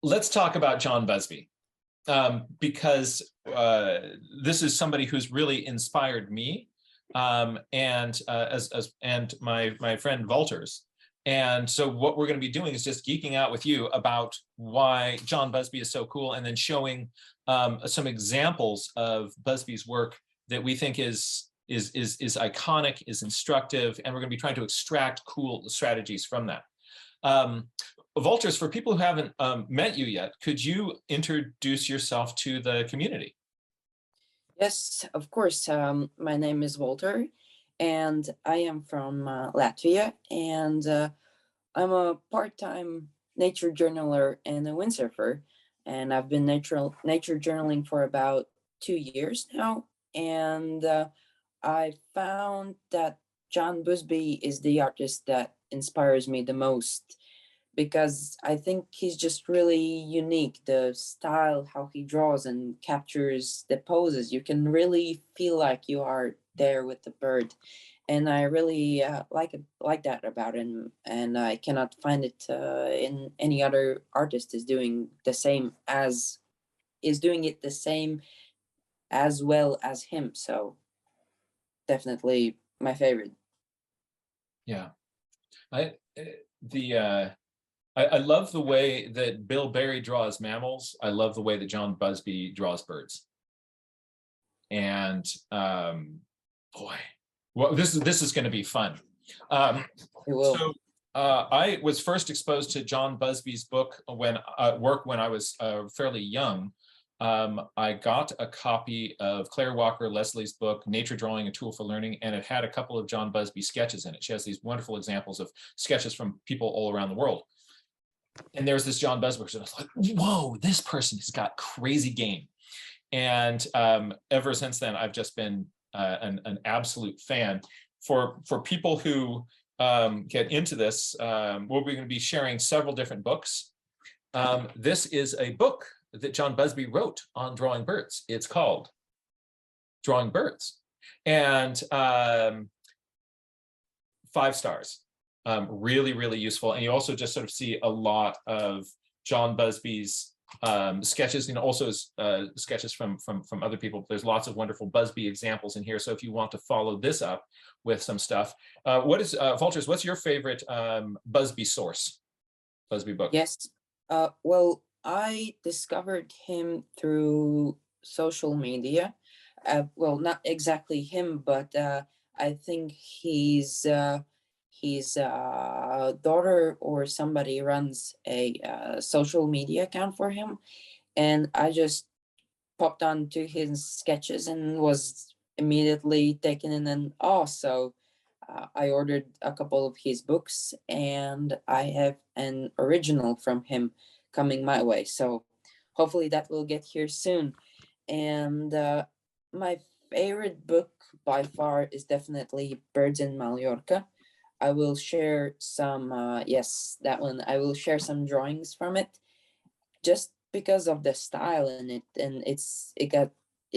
let's talk about John Busby, because this is somebody who's really inspired me, and my friend Valters. And so what we're going to be doing is just geeking out with you about why John Busby is so cool, and then showing some examples of Busby's work that we think is iconic, is instructive, and we're going to be trying to extract cool strategies from that. Valters, for people who haven't met you yet, could you introduce yourself to the community? Yes, of course. My name is Walter, and I am from Latvia, and I'm a part-time nature journaler and a windsurfer, and I've been nature journaling for about 2 years now, and I found that John Busby is the artist that inspires me the most because I think he's just really unique. The style, how he draws and captures the poses, you can really feel like you are there with the bird, and I really like that about him. And I cannot find it in any other artist is doing it the same as well as him. So definitely my favorite. Yeah, I the I love the way that Bill Barry draws mammals. I love the way that John Busby draws birds. And boy, well, this is going to be fun. It will. So I was first exposed to John Busby's book when I was fairly young. I got a copy of Claire Walker Leslie's book, Nature Drawing: A Tool for Learning, and it had a couple of John Busby sketches in it. She has these wonderful examples of sketches from people all around the world. And there's this John Busby, and I was like, whoa, this person has got crazy game. And ever since then, I've just been an absolute fan. For people who get into this, we're going to be sharing several different books. This is a book that John Busby wrote on drawing birds. It's called Drawing Birds, and 5 stars. Really, really useful. And you also just sort of see a lot of John Busby's sketches, also sketches from other people. There's lots of wonderful Busby examples in here. So if you want to follow this up with some stuff, Valters, what's your favorite Busby source, Busby book? Yes. Well, I discovered him through social media. Well, not exactly him, but I think his daughter or somebody runs a social media account for him, and I just popped onto his sketches and was immediately taken in and awe. So I ordered a couple of his books, and I have an original from him coming my way. So hopefully that will get here soon. And my favorite book by far is definitely Birds in Mallorca. I will share some, yes, that one. I will share some drawings from it, just because of the style in it, and it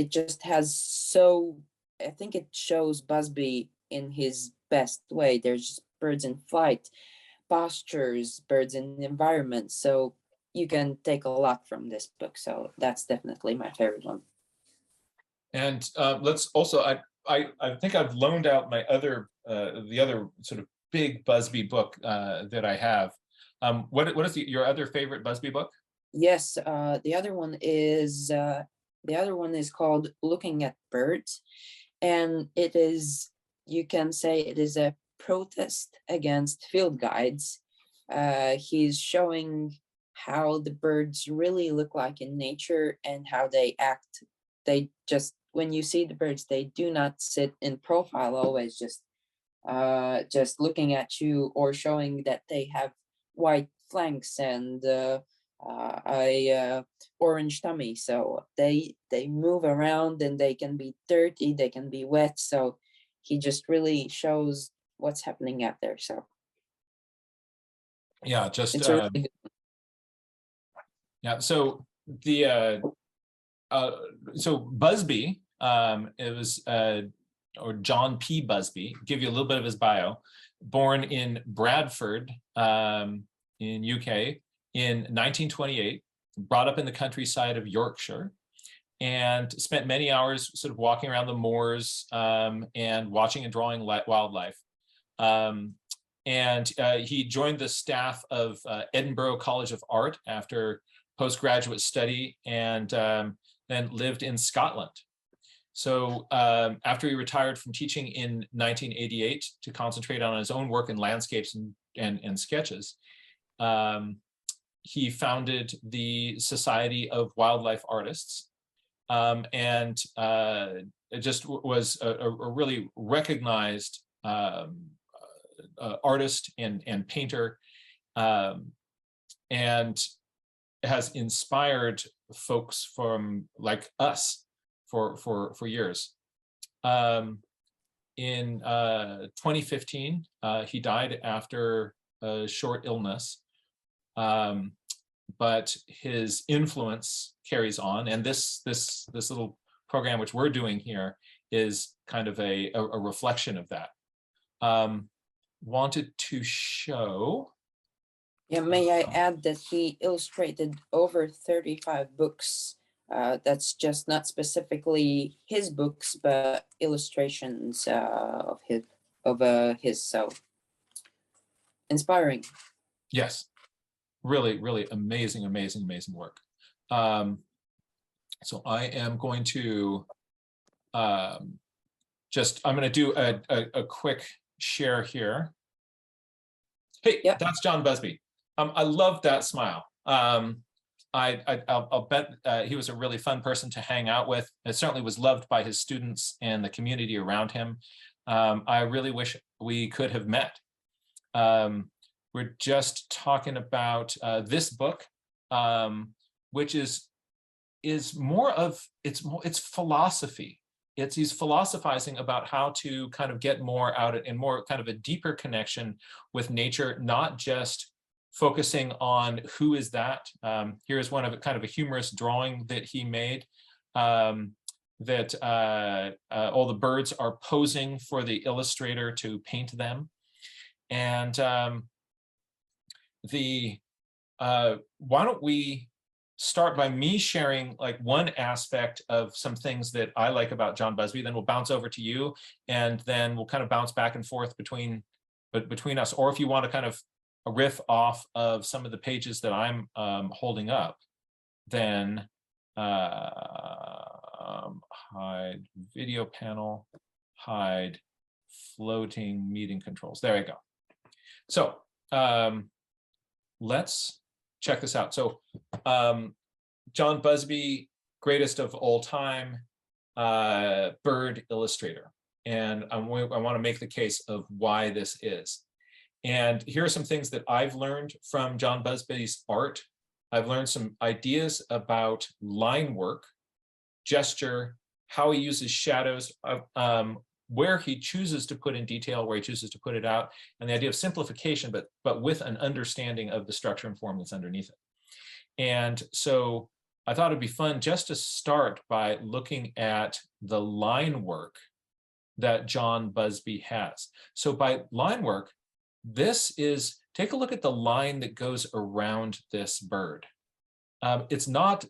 just has so. I think it shows Busby in his best way. There's just birds in flight, postures, birds in the environment. So you can take a lot from this book. So that's definitely my favorite one. And let's also, I think I've loaned out my the other sort of big Busby book that I have. What is your other favorite Busby book? Yes, the other one is called Looking at Birds, and it is, you can say it is a protest against field guides. He's showing how the birds really look like in nature and how they act. They just, when you see the birds, they do not sit in profile always, just looking at you, or showing that they have white flanks and a orange tummy. So they move around, and they can be dirty, they can be wet. So he just really shows what's happening out there. So yeah, just it's a really good. yeah. So the so Busby, it was or John P. Busby. Give you a little bit of his bio. Born in Bradford, in UK, in 1928. brought up in the countryside of Yorkshire, and spent many hours sort of walking around the moors and watching and drawing wildlife. He joined the staff of Edinburgh College of Art after postgraduate study, and then lived in Scotland. So after he retired from teaching in 1988 to concentrate on his own work in landscapes and sketches, he founded the Society of Wildlife Artists, and it just was a really recognized artist and painter, and has inspired folks from like us for years. In 2015, he died after a short illness, but his influence carries on, and this little program which we're doing here is kind of a reflection of that. Wanted to show. Yeah, may I add that he illustrated over 35 books. That's just not specifically his books, but illustrations of his. So inspiring. Yes, really, really amazing work. So I am going to I'm going to do a quick share here. Hey, yep. That's John Busby. I love that smile. I'll bet he was a really fun person to hang out with. It certainly was loved by his students and the community around him. I really wish we could have met. We're just talking about this book, which is more of, it's philosophy. He's philosophizing about how to kind of get more out of, and more kind of a deeper connection with nature, not just focusing on who is that. Here's one of kind of a humorous drawing that he made, that all the birds are posing for the illustrator to paint them. And why don't we start by me sharing like one aspect of some things that I like about John Busby, then we'll bounce over to you, and then we'll kind of bounce back and forth between us. Or if you want to kind of riff off of some of the pages that I'm holding up, then hide video panel, hide floating meeting controls. There we go. So let's check this out. So John Busby, greatest of all time, bird illustrator. And I want to make the case of why this is. And here are some things that I've learned from John Busby's art. I've learned some ideas about line work, gesture, how he uses shadows, where he chooses to put in detail, where he chooses to put it out, and the idea of simplification, but with an understanding of the structure and form that's underneath it. And so I thought it'd be fun just to start by looking at the line work that John Busby has. So by line work, this is, take a look at the line that goes around this bird. It's not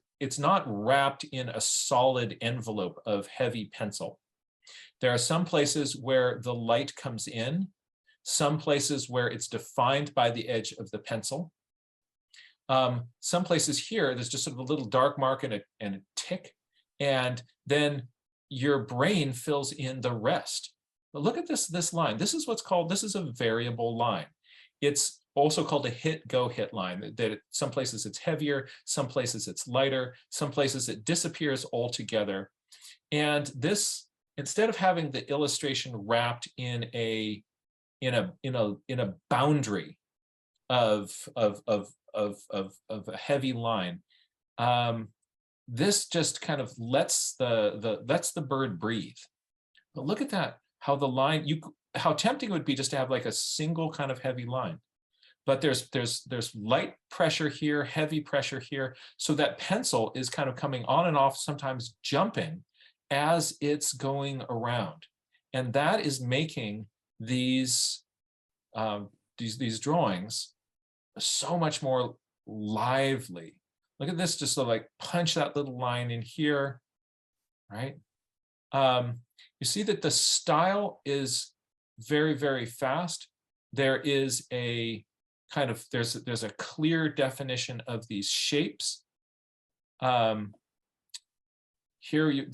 wrapped in a solid envelope of heavy pencil. There are some places where the light comes in, some places where it's defined by the edge of the pencil. Some places here, there's just sort of a little dark mark and a tick, and then your brain fills in the rest. But look at this line. This is what's called, this is a variable line. It's also called a hit-go-hit line. That some places it's heavier, some places it's lighter, some places it disappears altogether. And this, instead of having the illustration wrapped in a boundary of a heavy line, this just kind of lets the bird breathe. But look at that, how the line, how tempting it would be just to have like a single kind of heavy line. But there's light pressure here, heavy pressure here, so that pencil is kind of coming on and off, sometimes jumping as it's going around, and that is making these drawings so much more lively, Look at this, just sort of like punch that little line in here, right? You see that the style is very, very fast. There is a kind of, there's a clear definition of these shapes. Here,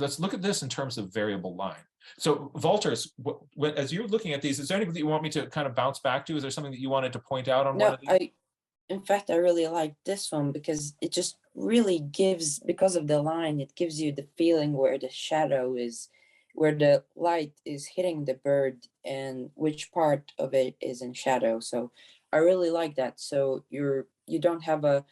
let's look at this in terms of variable line. So Valters, as you're looking at these, is there anything that you want me to kind of bounce back to? Is there something that you wanted to point out on one of these? In fact, I really like this one because it just really gives, because of the line, it gives you the feeling where the shadow is, where the light is hitting the bird and which part of it is in shadow. So I really like that. So you don't have a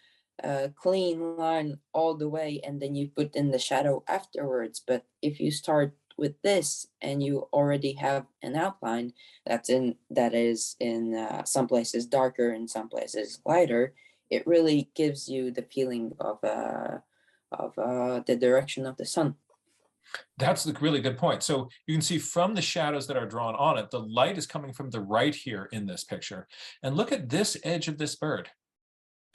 clean line all the way and then you put in the shadow afterwards. But if you start with this and you already have an outline that is in some places darker and some places lighter, it really gives you the feeling of the direction of the sun. That's the really good point. So you can see from the shadows that are drawn on it, the light is coming from the right here in this picture. And look at this edge of this bird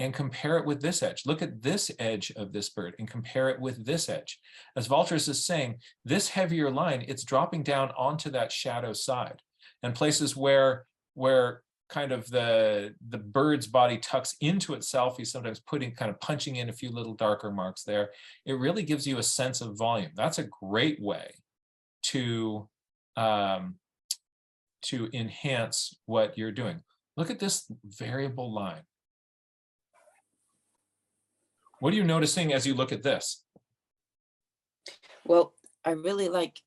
and compare it with this edge. Look at this edge of this bird and compare it with this edge. As Valters is saying, this heavier line, it's dropping down onto that shadow side. And places where kind of the bird's body tucks into itself, he's sometimes kind of punching in a few little darker marks there. It really gives you a sense of volume. That's a great way to enhance what you're doing. Look at this variable line. What are you noticing as you look at this? Well, I really like,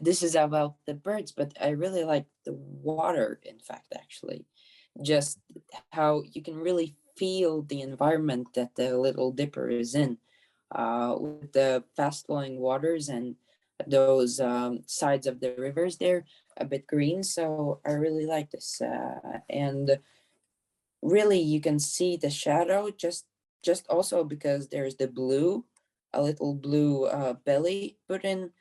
this is about the birds, but I really like the water, in fact, actually. Just how you can really feel the environment that the Little Dipper is in, with the fast flowing waters and those sides of the rivers there, a bit green. So I really like this. And really, you can see the shadow just also because there's the blue, a little blue belly put in,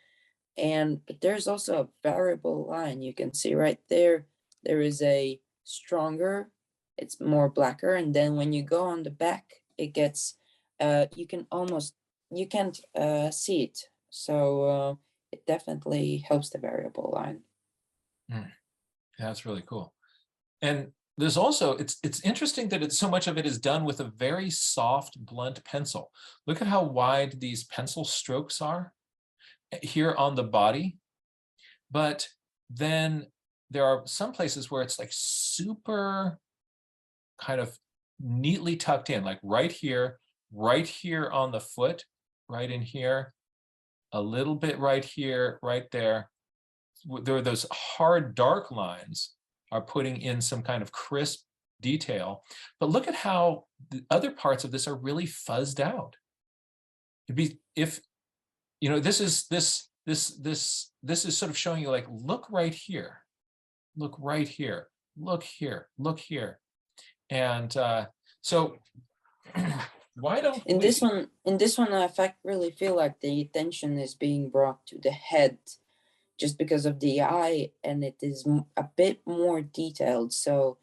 and but there's also a variable line. You can see right there, there is a stronger, it's more blacker, and then when you go on the back, it gets, you can't see it. So it definitely helps the variable line. Yeah, that's really cool. And there's also, it's interesting that so much of it is done with a very soft, blunt pencil. Look at how wide these pencil strokes are here on the body. But then there are some places where it's like super kind of neatly tucked in, like right here on the foot, right in here, a little bit right here, right there. There are those hard, dark lines are putting in some kind of crisp detail. But look at how the other parts of this are really fuzzed out. If you know, this is sort of showing you, like, look right here, look right here, look here, look here. And so why don't in this one, I fact really feel like the attention is being brought to the head just because of the eye, and it is a bit more detailed. So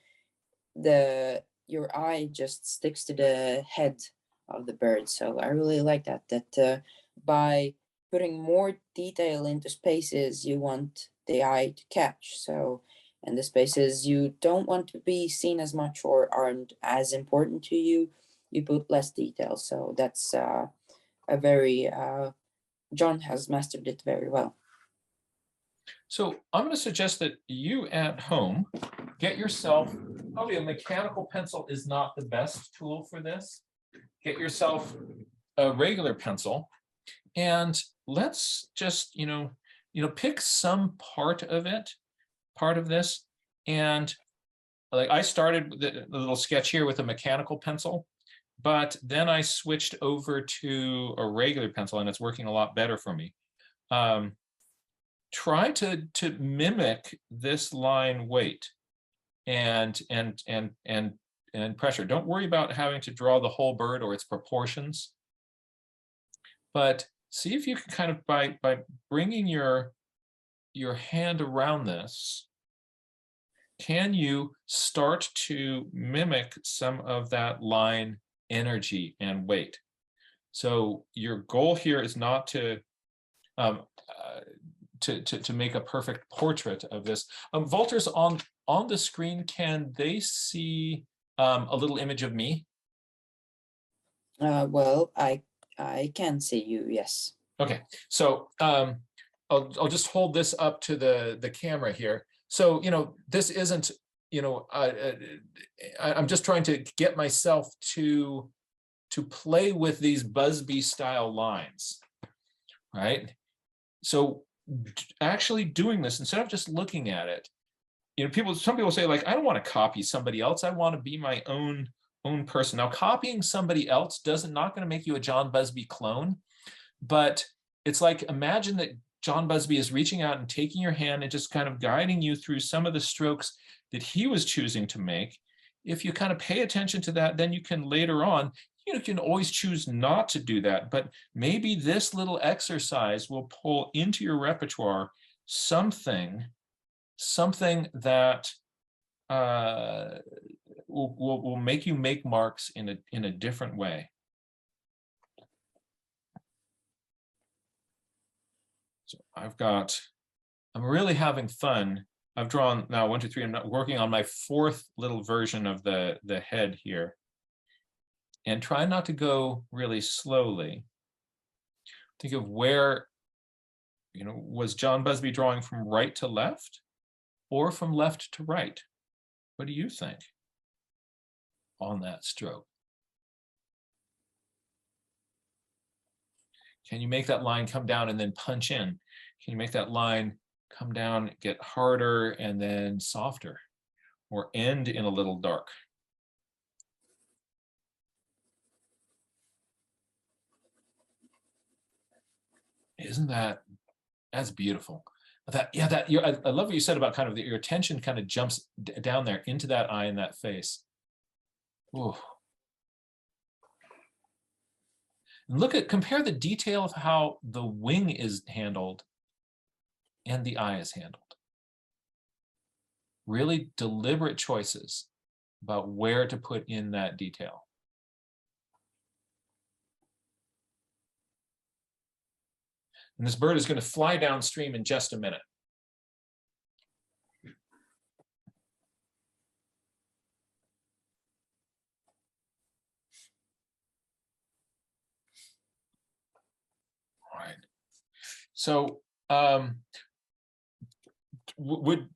your eye just sticks to the head of the bird. So I really like that by putting more detail into spaces you want the eye to catch. So, and the spaces you don't want to be seen as much or aren't as important to you, you put less detail. So that's a very John has mastered it very well. So I'm going to suggest that you at home get yourself, probably a mechanical pencil is not the best tool for this. Get yourself a regular pencil, and let's just, pick some part of this. And like, I started the little sketch here with a mechanical pencil, but then I switched over to a regular pencil, and it's working a lot better for me. Try to mimic this line weight and pressure. Don't worry about having to draw the whole bird or its proportions, but see if you can kind of, by bringing your hand around this, can you start to mimic some of that line energy and weight. So your goal here is not to make a perfect portrait of this. Valters, on the screen, can they see a little image of me? Well, I can see you, yes. Okay, so I'll just hold this up to the camera here. So, this isn't, I'm just trying to get myself to play with these Busby style lines, right? So actually doing this, instead of just looking at it, some people say, like, I don't want to copy somebody else. I want to be my own person. Now, copying somebody else not going to make you a John Busby clone, but it's like, imagine that John Busby is reaching out and taking your hand and just kind of guiding you through some of the strokes that he was choosing to make. If you kind of pay attention to that, then you can later on, you can always choose not to do that, but maybe this little exercise will pull into your repertoire something that will make you make marks in a different way. So I'm really having fun. I've drawn now 1, 2, 3. I'm working on my 4th little version of the head here. And try not to go really slowly. Think of where, was John Busby drawing from right to left or from left to right? What do you think on that stroke? Can you make that line come down and then punch in? Can you make that line come down, get harder, and then softer, or end in a little dark? Isn't that's beautiful? I love what you said about kind of your attention kind of jumps down there into that eye and that face. Ooh. And compare the detail of how the wing is handled and the eye is handled. Really deliberate choices about where to put in that detail. And this bird is going to fly downstream in just a minute. All right. So would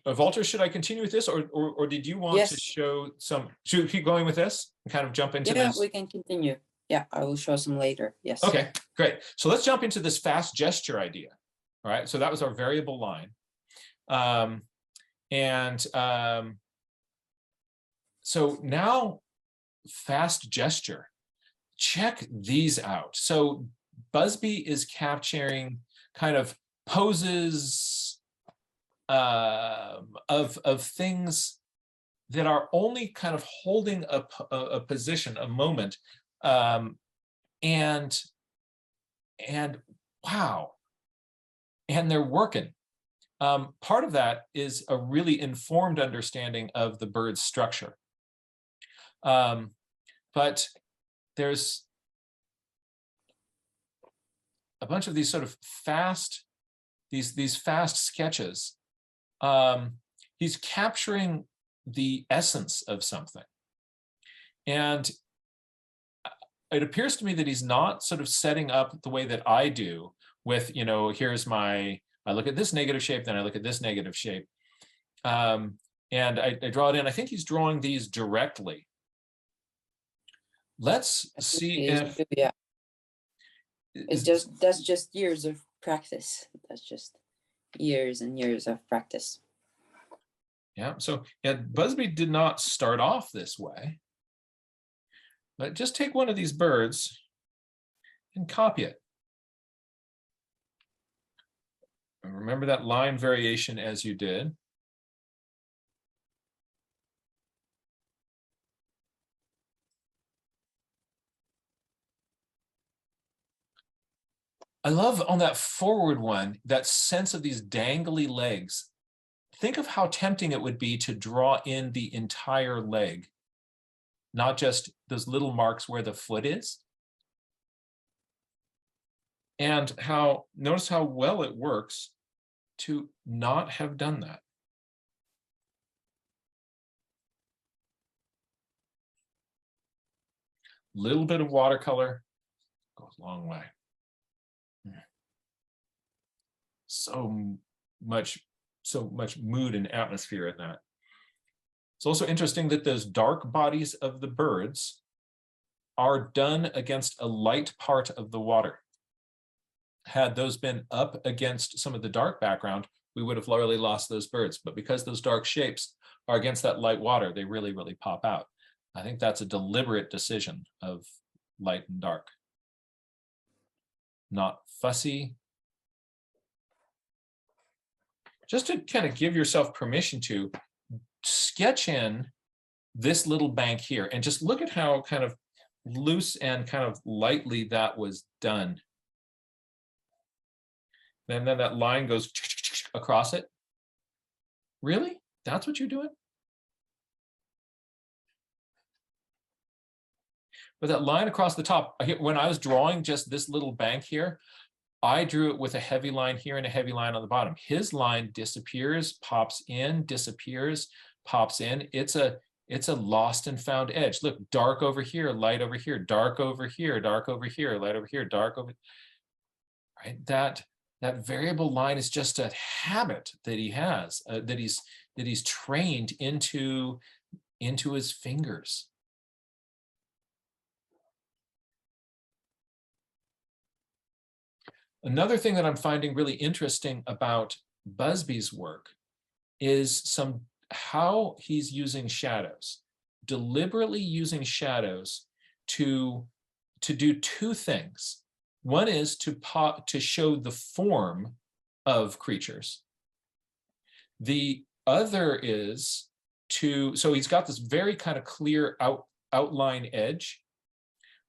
Valters, should I continue with this, or did you want to show some? Should we keep going with this and kind of jump into this? Yeah, we can continue. Yeah, I will show some later. Yes. Okay, great. So let's jump into this fast gesture idea. All right, so that was our variable line. So now fast gesture. Check these out. So Busby is capturing kind of poses of things that are only kind of holding a position, a moment. And wow, and they're working. Part of that is a really informed understanding of the bird's structure. But there's a bunch of these sort of fast, these fast sketches. He's capturing the essence of something. And it appears to me that he's not sort of setting up the way that I do with, here's I look at this negative shape, then I look at this negative shape. And I draw it in. I think he's drawing these directly. Let's see if... Yeah. That's just years of practice. That's just years and years of practice. Yeah, so Busby did not start off this way. But just take one of these birds and copy it. And remember that line variation as you did. I love on that forward one, that sense of these dangly legs. Think of how tempting it would be to draw in the entire leg not just those little marks where the foot is. And notice how well it works to not have done that. Little bit of watercolor goes a long way. So much mood and atmosphere in that. It's also interesting that those dark bodies of the birds are done against a light part of the water. Had those been up against some of the dark background, we would have literally lost those birds. But because those dark shapes are against that light water, they really, really pop out. I think that's a deliberate decision of light and dark. Not fussy. Just to kind of give yourself permission to sketch in this little bank here and just look at how kind of loose and kind of lightly that was done. And then that line goes across it. Really? That's what you're doing? But that line across the top, when I was drawing just this little bank here, I drew it with a heavy line here and a heavy line on the bottom. His line disappears, pops in, disappears, pops in. It's a lost and found edge. Look, dark over here, light over here, dark over here, dark over here, light over here, dark over, right? That variable line is just a habit that he has, that he's trained into his fingers. Another thing that I'm finding really interesting about Busby's work is how he's using shadows, deliberately using shadows to do two things. One is to show the form of creatures. The other is so he's got this very kind of clear outline edge,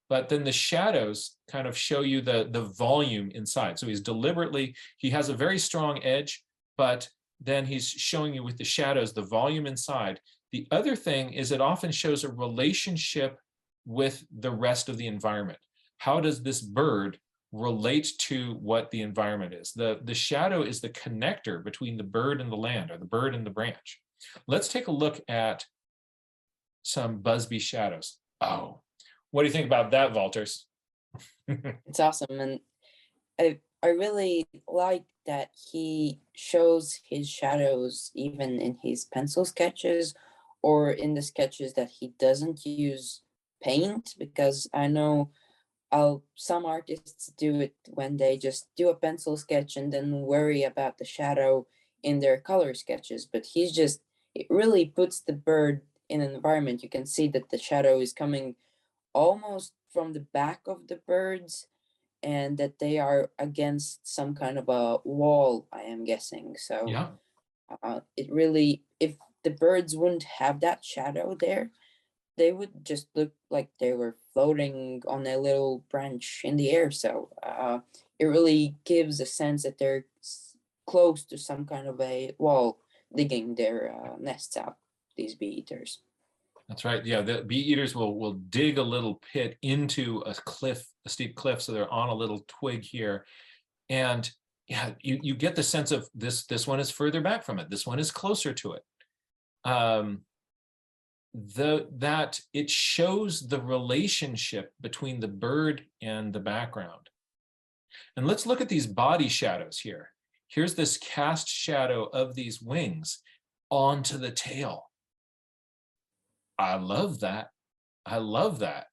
but then the shadows kind of show you the volume inside. So he has a very strong edge, but then he's showing you with the shadows the volume inside. The other thing is it often shows a relationship with the rest of the environment. How does this bird relate to what the environment is? The shadow is the connector between the bird and the land, or the bird and the branch. Let's take a look at some Busby shadows. Oh, what do you think about that, Valters? It's awesome. And I really like that he shows his shadows even in his pencil sketches or in the sketches that he doesn't use paint, because I know some artists do it when they just do a pencil sketch and then worry about the shadow in their color sketches. But it really puts the bird in an environment. You can see that the shadow is coming almost from the back of the birds, and that they are against some kind of a wall, I am guessing. So Yeah. It really, if the birds wouldn't have that shadow there, they would just look like they were floating on a little branch in the air. So it really gives a sense that they're close to some kind of a wall, digging their nests out, these bee eaters. That's right. Yeah, the bee eaters will dig a little pit into a steep cliff, so they're on a little twig here. And yeah, you get the sense of this one is further back from it. This one is closer to it. That it shows the relationship between the bird and the background. And let's look at these body shadows here. Here's this cast shadow of these wings onto the tail. I love that. I love that.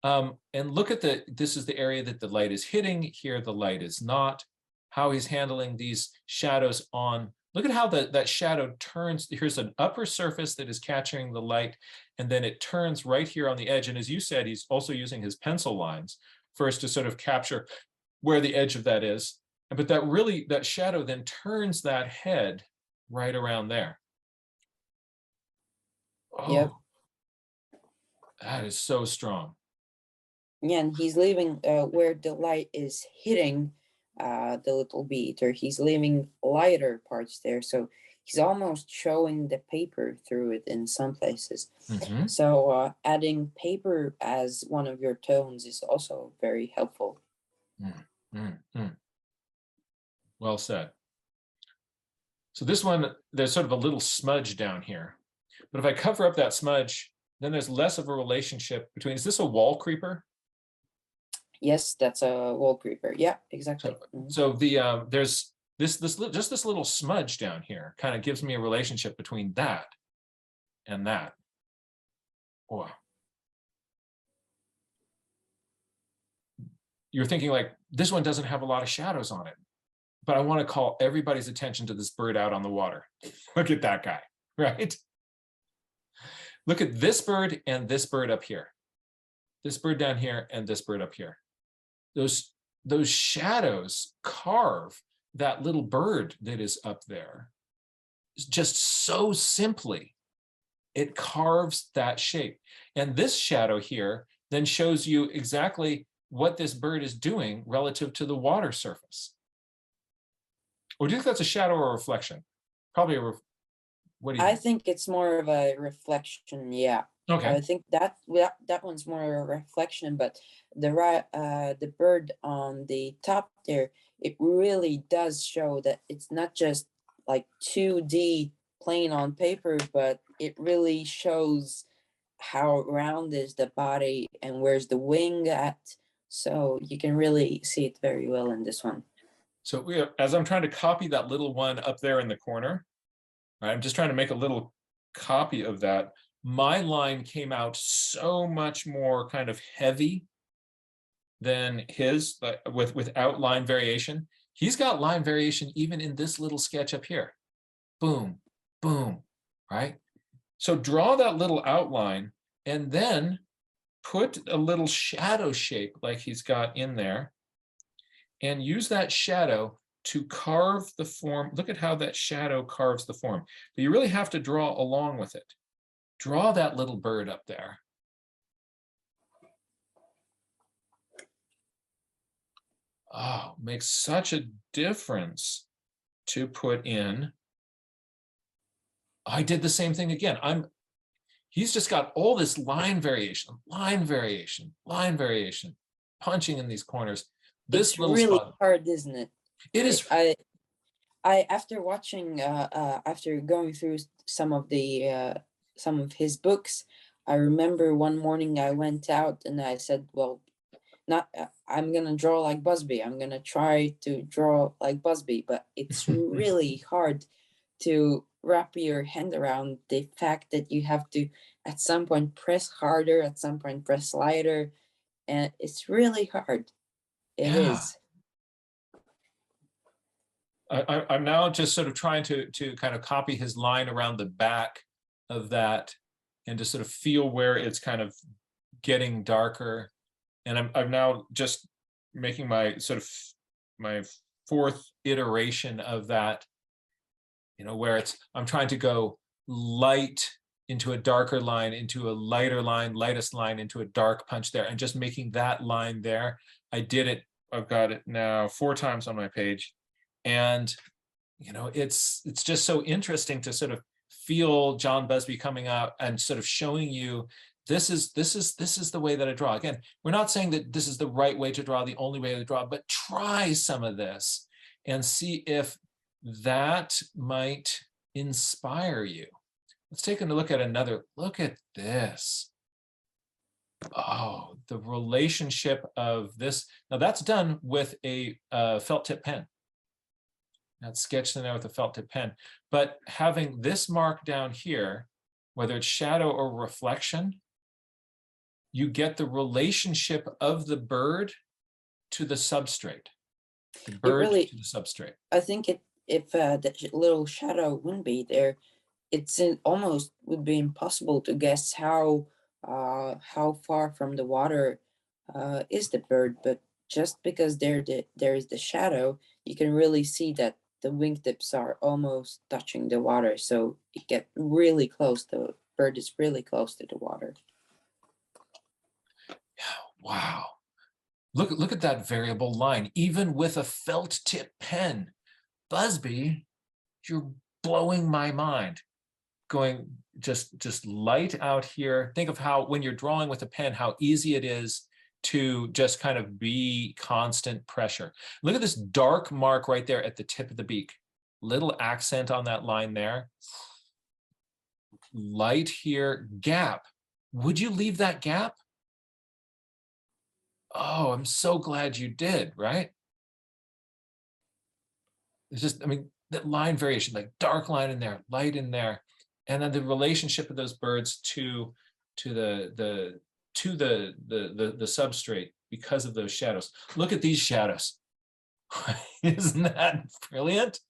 And look at this is the area that the light is hitting. Here the light is not. How he's handling these shadows on. Look at how that shadow turns. Here's an upper surface that is catching the light, and then it turns right here on the edge. And as you said, he's also using his pencil lines first to sort of capture where the edge of that is. But that shadow then turns that head right around there. Oh, yep. That is so strong. Yeah, and he's leaving where the light is hitting the little bee eater. He's leaving lighter parts there. So he's almost showing the paper through it in some places. Mhm. So adding paper as one of your tones is also very helpful. Mm, mm, mm. Well said. So this one, there's sort of a little smudge down here. But if I cover up that smudge, then there's less of a relationship between, is this a wall creeper? Yes, that's a wall creeper. Yeah, exactly. So, so there's just this little smudge down here kind of gives me a relationship between that and that. Oh, you're thinking like, this one doesn't have a lot of shadows on it, but I want to call everybody's attention to this bird out on the water. Look at that guy, right? Look at this bird and this bird up here. This bird down here and this bird up here. Those shadows carve that little bird that is up there just so simply. It carves that shape. And this shadow here then shows you exactly what this bird is doing relative to the water surface. Or do you think that's a shadow or a reflection? Probably a, what do you I think? think it's more of a reflection. Yeah, Okay. I think that one's more a reflection. But the bird on the top there, it really does show that it's not just like 2D plain on paper, but it really shows how round is the body and where's the wing at. So you can really see it very well in this one. So as I'm trying to copy that little one up there in the corner, right, I'm just trying to make a little copy of that. My line came out so much more kind of heavy than his, without line variation. He's got line variation even in this little sketch up here. Boom, boom, right? So draw that little outline and then put a little shadow shape like he's got in there and use that shadow to carve the form. Look at how that shadow carves the form. But you really have to draw along with it. Draw that little bird up there. Oh, makes such a difference to put in. I did the same thing again. He's just got all this line variation, line variation, line variation, punching in these corners. This It's little really spot, hard, isn't it? it is. I after watching after going through some of his books, I remember one morning I went out and I said, well, not I'm gonna draw like Busby. I'm gonna try to draw like Busby, but it's really hard to wrap your hand around the fact that you have to at some point press harder, at some point press lighter, and it's really hard. It Yeah. is. I'm now just sort of trying to kind of copy his line around the back of that and to sort of feel where it's kind of getting darker. And I'm now just making my sort of my fourth iteration of that, where I'm trying to go light into a darker line, into a lighter line, lightest line, into a dark punch there, and just making that line there. I did it, I've got it now 4 times on my page. And it's just so interesting to sort of feel John Busby coming out and sort of showing you this is the way that I draw. Again, we're not saying that this is the right way to draw, the only way to draw, but try some of this and see if that might inspire you. Let's take a look at another. Look at this. Oh, the relationship of this. Now that's done with a felt tip pen. That's sketched in there with a felt tip pen. But having this mark down here, whether it's shadow or reflection, you get the relationship of the bird to the substrate. The It bird really, to the substrate. I think if that little shadow wouldn't be there, almost would be impossible to guess how far from the water is the bird. But just because there is the shadow, you can really see that the wingtips are almost touching the water. So it get really close. The bird is really close to the water. Wow. Look at that variable line, even with a felt tip pen. Busby, you're blowing my mind, going just light out here. Think of how when you're drawing with a pen, how easy it is to just kind of be constant pressure. Look at this dark mark right there at the tip of the beak. Little accent on that line there. Light here, gap. Would you leave that gap? Oh, I'm so glad you did, right? It's just, I mean, that line variation, like dark line in there, light in there, and then the relationship of those birds to the substrate because of those shadows. Look at these shadows. Isn't that brilliant?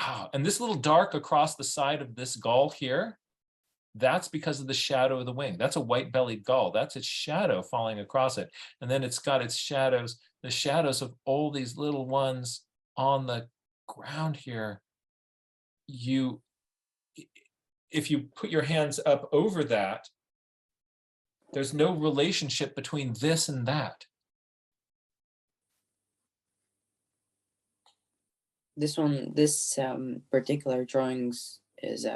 Oh, and this little dark across the side of this gull here, that's because of the shadow of the wing. That's a white-bellied gull. That's its shadow falling across it. And then it's got its shadows, the shadows of all these little ones on the ground here. If you put your hands up over that, there's no relationship between this and that. This particular drawings is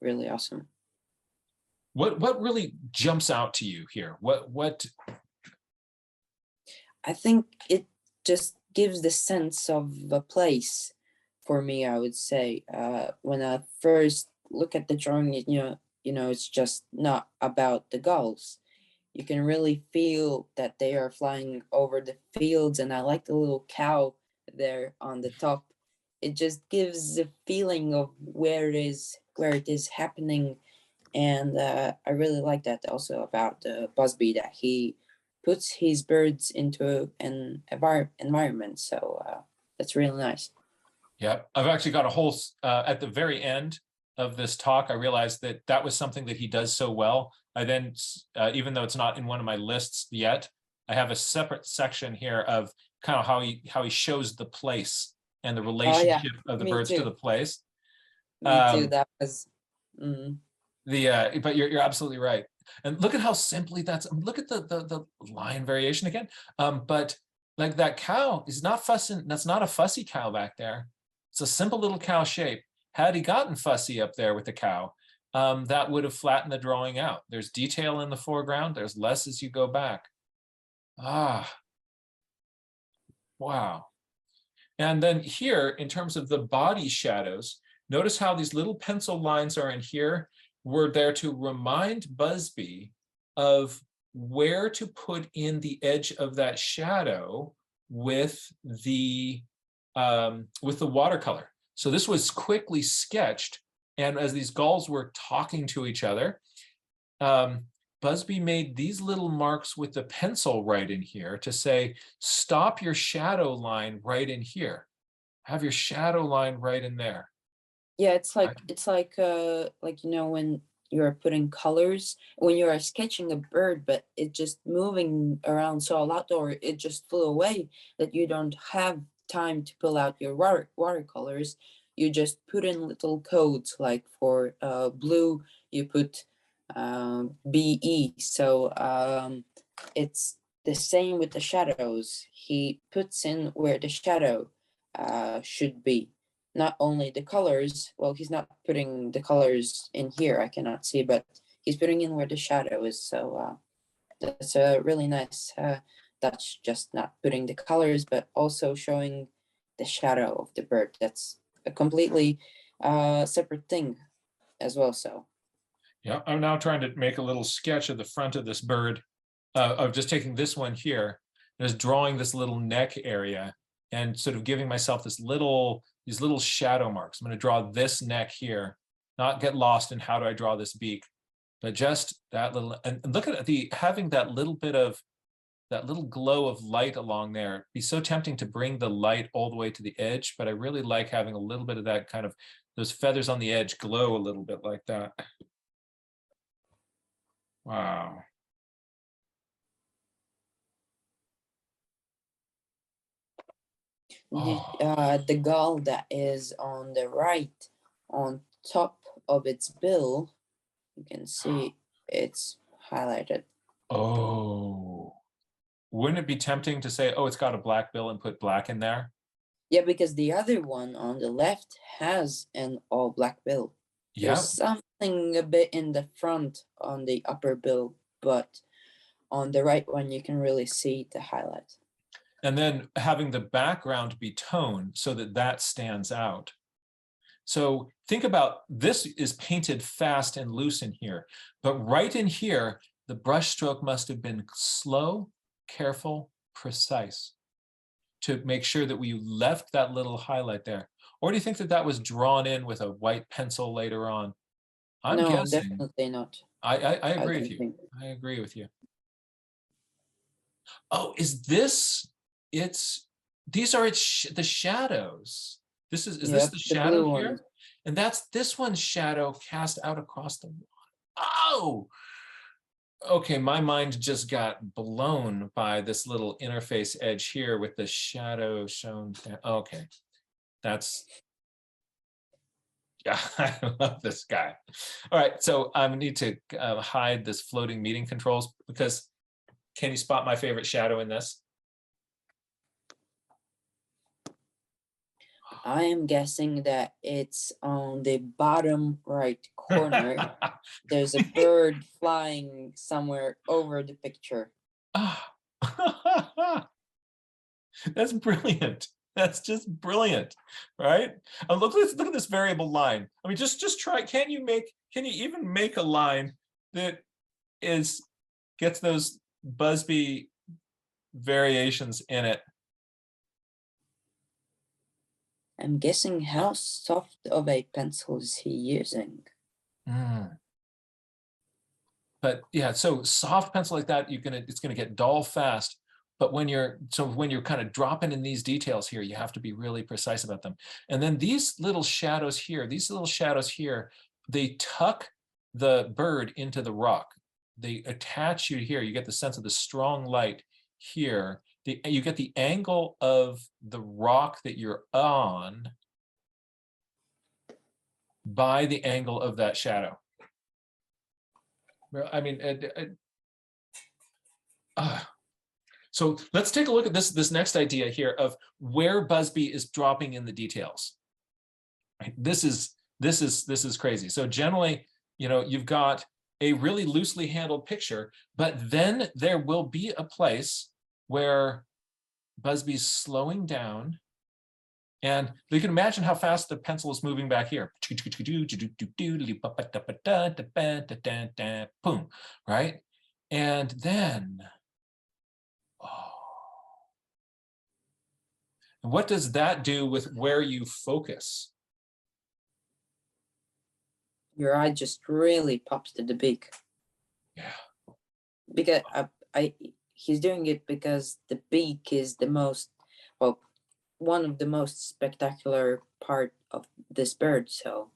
really awesome. What really jumps out to you here? What? I think it just gives the sense of a place for me, I would say. When I first look at the drawing, it's just not about the gulls. You can really feel that they are flying over the fields, and I like the little cow there on the top. It just gives a feeling of where it is happening, and I really like that also about Busby, that he puts his birds into an environment. So that's really nice. Yeah, I've actually got a whole, at the very end of this talk, I realized that that was something that he does so well. I then, even though it's not in one of my lists yet, I have a separate section here of kind of how he shows the place and the relationship of the Me birds to too. the place. Me too. That was. But you're absolutely right. And look at how simply look at the line variation again. But like that cow is not fussing, that's not a fussy cow back there. It's a simple little cow shape. Had he gotten fussy up there with the cow, that would have flattened the drawing out. There's detail in the foreground. There's less as you go back. Ah, wow. And then here, in terms of the body shadows, notice how these little pencil lines are in here. We're there to remind Busby of where to put in the edge of that shadow with the watercolor. So this was quickly sketched, and as these gulls were talking to each other, Busby made these little marks with the pencil right in here to say, stop your shadow line right in here. Have your shadow line right in there. Yeah, it's like when you're putting colors, when you are sketching a bird, but it just moving around so a lot, or it just flew away, that you don't have time to pull out your watercolors. You just put in little codes, like for blue, you put BE. So it's the same with the shadows. He puts in where the shadow should be. Not only the colors, well, he's not putting the colors in here, I cannot see, but he's putting in where the shadow is. So that's a really nice touch, just not putting the colors, but also showing the shadow of the bird. That's a completely separate thing as well. So yeah, I'm now trying to make a little sketch of the front of this bird, of just taking this one here, just drawing this little neck area and sort of giving myself these little shadow marks. I'm going to draw this neck here, not get lost in how do I draw this beak, but just that little, and look at having that little bit of, that little glow of light along there. It'd be so tempting to bring the light all the way to the edge, but I really like having a little bit of that kind of, those feathers on the edge glow a little bit like that. Wow. the gull that is on the right, on top of its bill, you can see it's highlighted. Oh, wouldn't it be tempting to say, oh, it's got a black bill and put black in there? Yeah, because the other one on the left has an all black bill. Yeah. There's something a bit in the front on the upper bill, but on the right one you can really see the highlight. And then having the background be toned so that that stands out. So think about this is painted fast and loose in here, but right in here, the brush stroke must have been slow, careful, precise to make sure that we left that little highlight there. Or do you think that that was drawn in with a white pencil later on? I'm No, guessing. definitely not. I I agree with don't you. think. I agree with you. Oh, is this, it's, these are the shadows. This is this Yep, the the shadow blue here? ones. And that's this one's shadow cast out across the, oh, okay, my mind just got blown by this little interface edge here with the shadow shown down. Okay, that's, yeah, I love this guy. All right, so I need to hide this floating meeting controls because can you spot my favorite shadow in this? I am guessing that it's on the bottom right corner. There's a bird flying somewhere over the picture. Ah, that's brilliant. That's just brilliant, right? Look at this variable line. I mean, just try. Can you even make a line that gets those Busby variations in it? I'm guessing how soft of a pencil is he using? Mm. But yeah, so soft pencil like that, it's gonna get dull fast. But when you're kind of dropping in these details here, you have to be really precise about them. And then these little shadows here, they tuck the bird into the rock. They attach you here. You get the sense of the strong light here. You get the angle of the rock that you're on by the angle of that shadow. I mean, so let's take a look at this next idea here of where Busby is dropping in the details. Right? This is crazy. So generally, you've got a really loosely handled picture, but then there will be a place where Busby's slowing down. And you can imagine how fast the pencil is moving back here. Boom, right? And then, oh, what does that do with where you focus? Your eye just really pops to the beak. Yeah. Because he's doing it because the beak is the most, well, one of the most spectacular part of this bird. So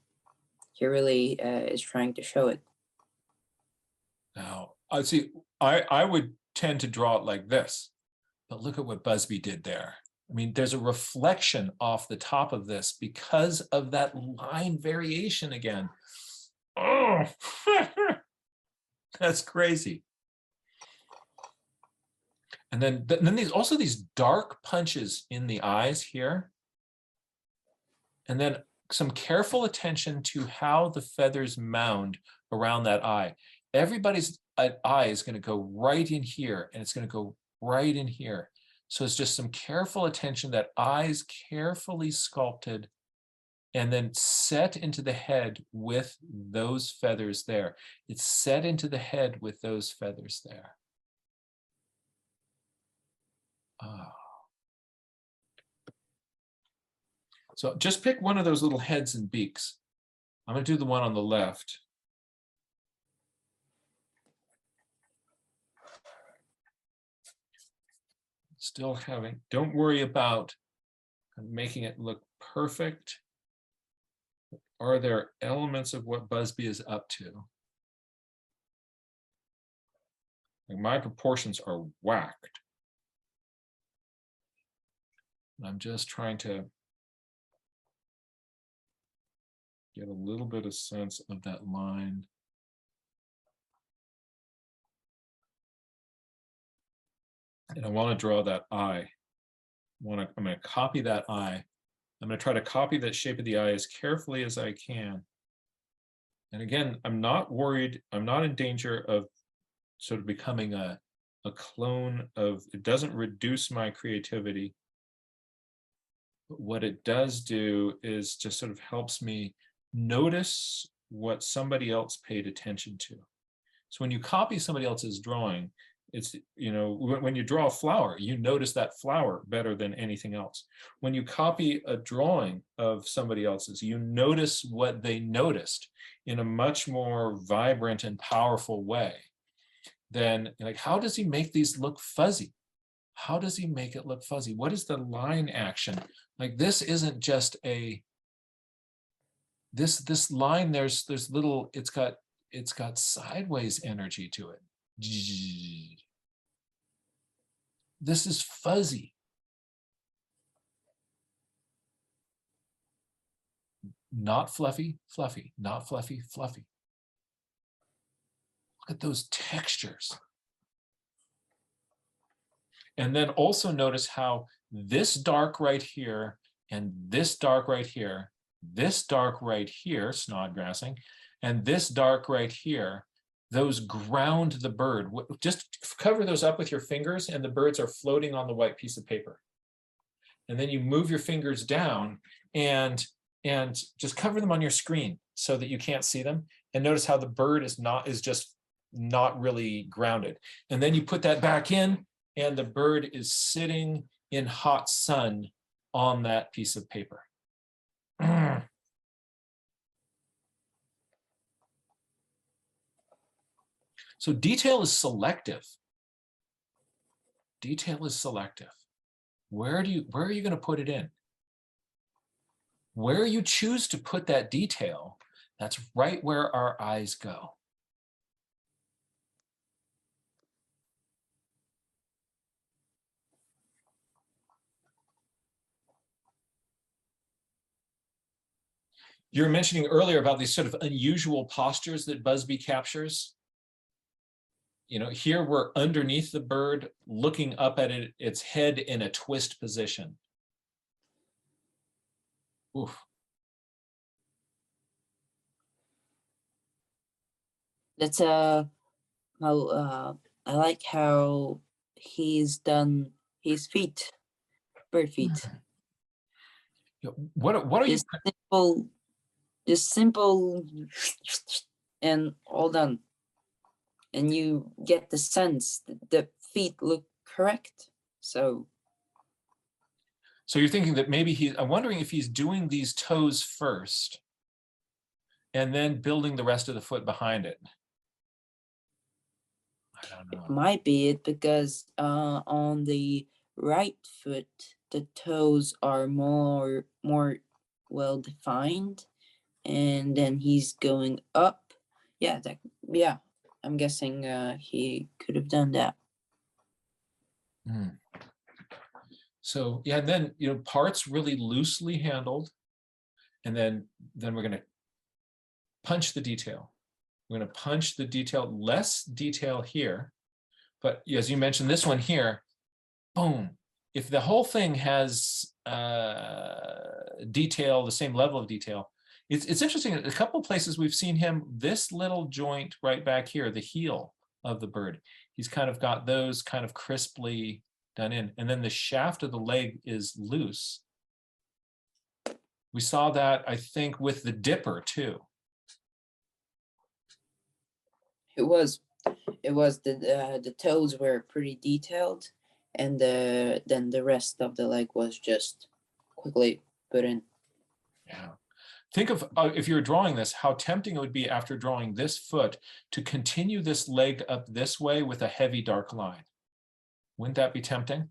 he really is trying to show it. Now, I see. I would tend to draw it like this, but look at what Busby did there. I mean, there's a reflection off the top of this because of that line variation again. Oh, that's crazy. And then these also these dark punches in the eyes here. And then some careful attention to how the feathers mound around that eye. Everybody's eye is going to go right in here, and it's going to go right in here. So it's just some careful attention, that eyes carefully sculpted and then set into the head with those feathers there. It's set into the head with those feathers there. Oh. So just pick one of those little heads and beaks. I'm going to do the one on the left. Still having, don't worry about making it look perfect. Are there elements of what Busby is up to? Like my proportions are whacked. I'm just trying to get a little bit of sense of that line. And I want to draw that eye I'm going to copy that eye. I'm going to try to copy that shape of the eye as carefully as I can. And again, I'm not worried. I'm not in danger of sort of becoming a clone of, it doesn't reduce my creativity. But what it does do is just sort of helps me notice what somebody else paid attention to. So when you copy somebody else's drawing, it's, you know, when you draw a flower, you notice that flower better than anything else. When you copy a drawing of somebody else's, you notice what they noticed in a much more vibrant and powerful way than, like, how does he make these look fuzzy? How does he make it look fuzzy? What is the line action? Like, this isn't just a, this line, there's little, it's got sideways energy to it. This is fuzzy. Not fluffy, fluffy, not fluffy, fluffy. Look at those textures. And then also notice how this dark right here and this dark right here, this dark right here, snodgrassing, and this dark right here, those ground the bird. Just cover those up with your fingers and the birds are floating on the white piece of paper. And then you move your fingers down and just cover them on your screen so that you can't see them. And notice how the bird is just not really grounded. And then you put that back in and the bird is sitting in hot sun on that piece of paper. So detail is selective. Detail is selective. Where are you going to put it in? Where you choose to put that detail, that's right where our eyes go. You were mentioning earlier about these sort of unusual postures that Busby captures. You know, here we're underneath the bird, looking up at it, its head in a twist position. Oof. That's how I like how he's done his feet, bird feet. What are you? Just simple, and all done. And you get the sense that the feet look correct. So you're thinking that maybe I'm wondering if he's doing these toes first and then building the rest of the foot behind it. I don't know. It might be it because on the right foot, the toes are more well defined, and then he's going up. Yeah, I'm guessing he could have done that. So yeah, then, you know, parts really loosely handled, and then we're going to punch the detail. We're going to punch the detail, less detail here, but as you mentioned, this one here, boom. If the whole thing has detail, the same level of detail, it's interesting. A couple of places we've seen him, this little joint right back here, the heel of the bird, he's kind of got those kind of crisply done in, and then the shaft of the leg is loose. We saw that, I think, with the dipper too. It was the toes were pretty detailed, and then the rest of the leg was just quickly put in. Yeah. Think of, if you're drawing this, how tempting it would be after drawing this foot to continue this leg up this way with a heavy dark line. Wouldn't that be tempting?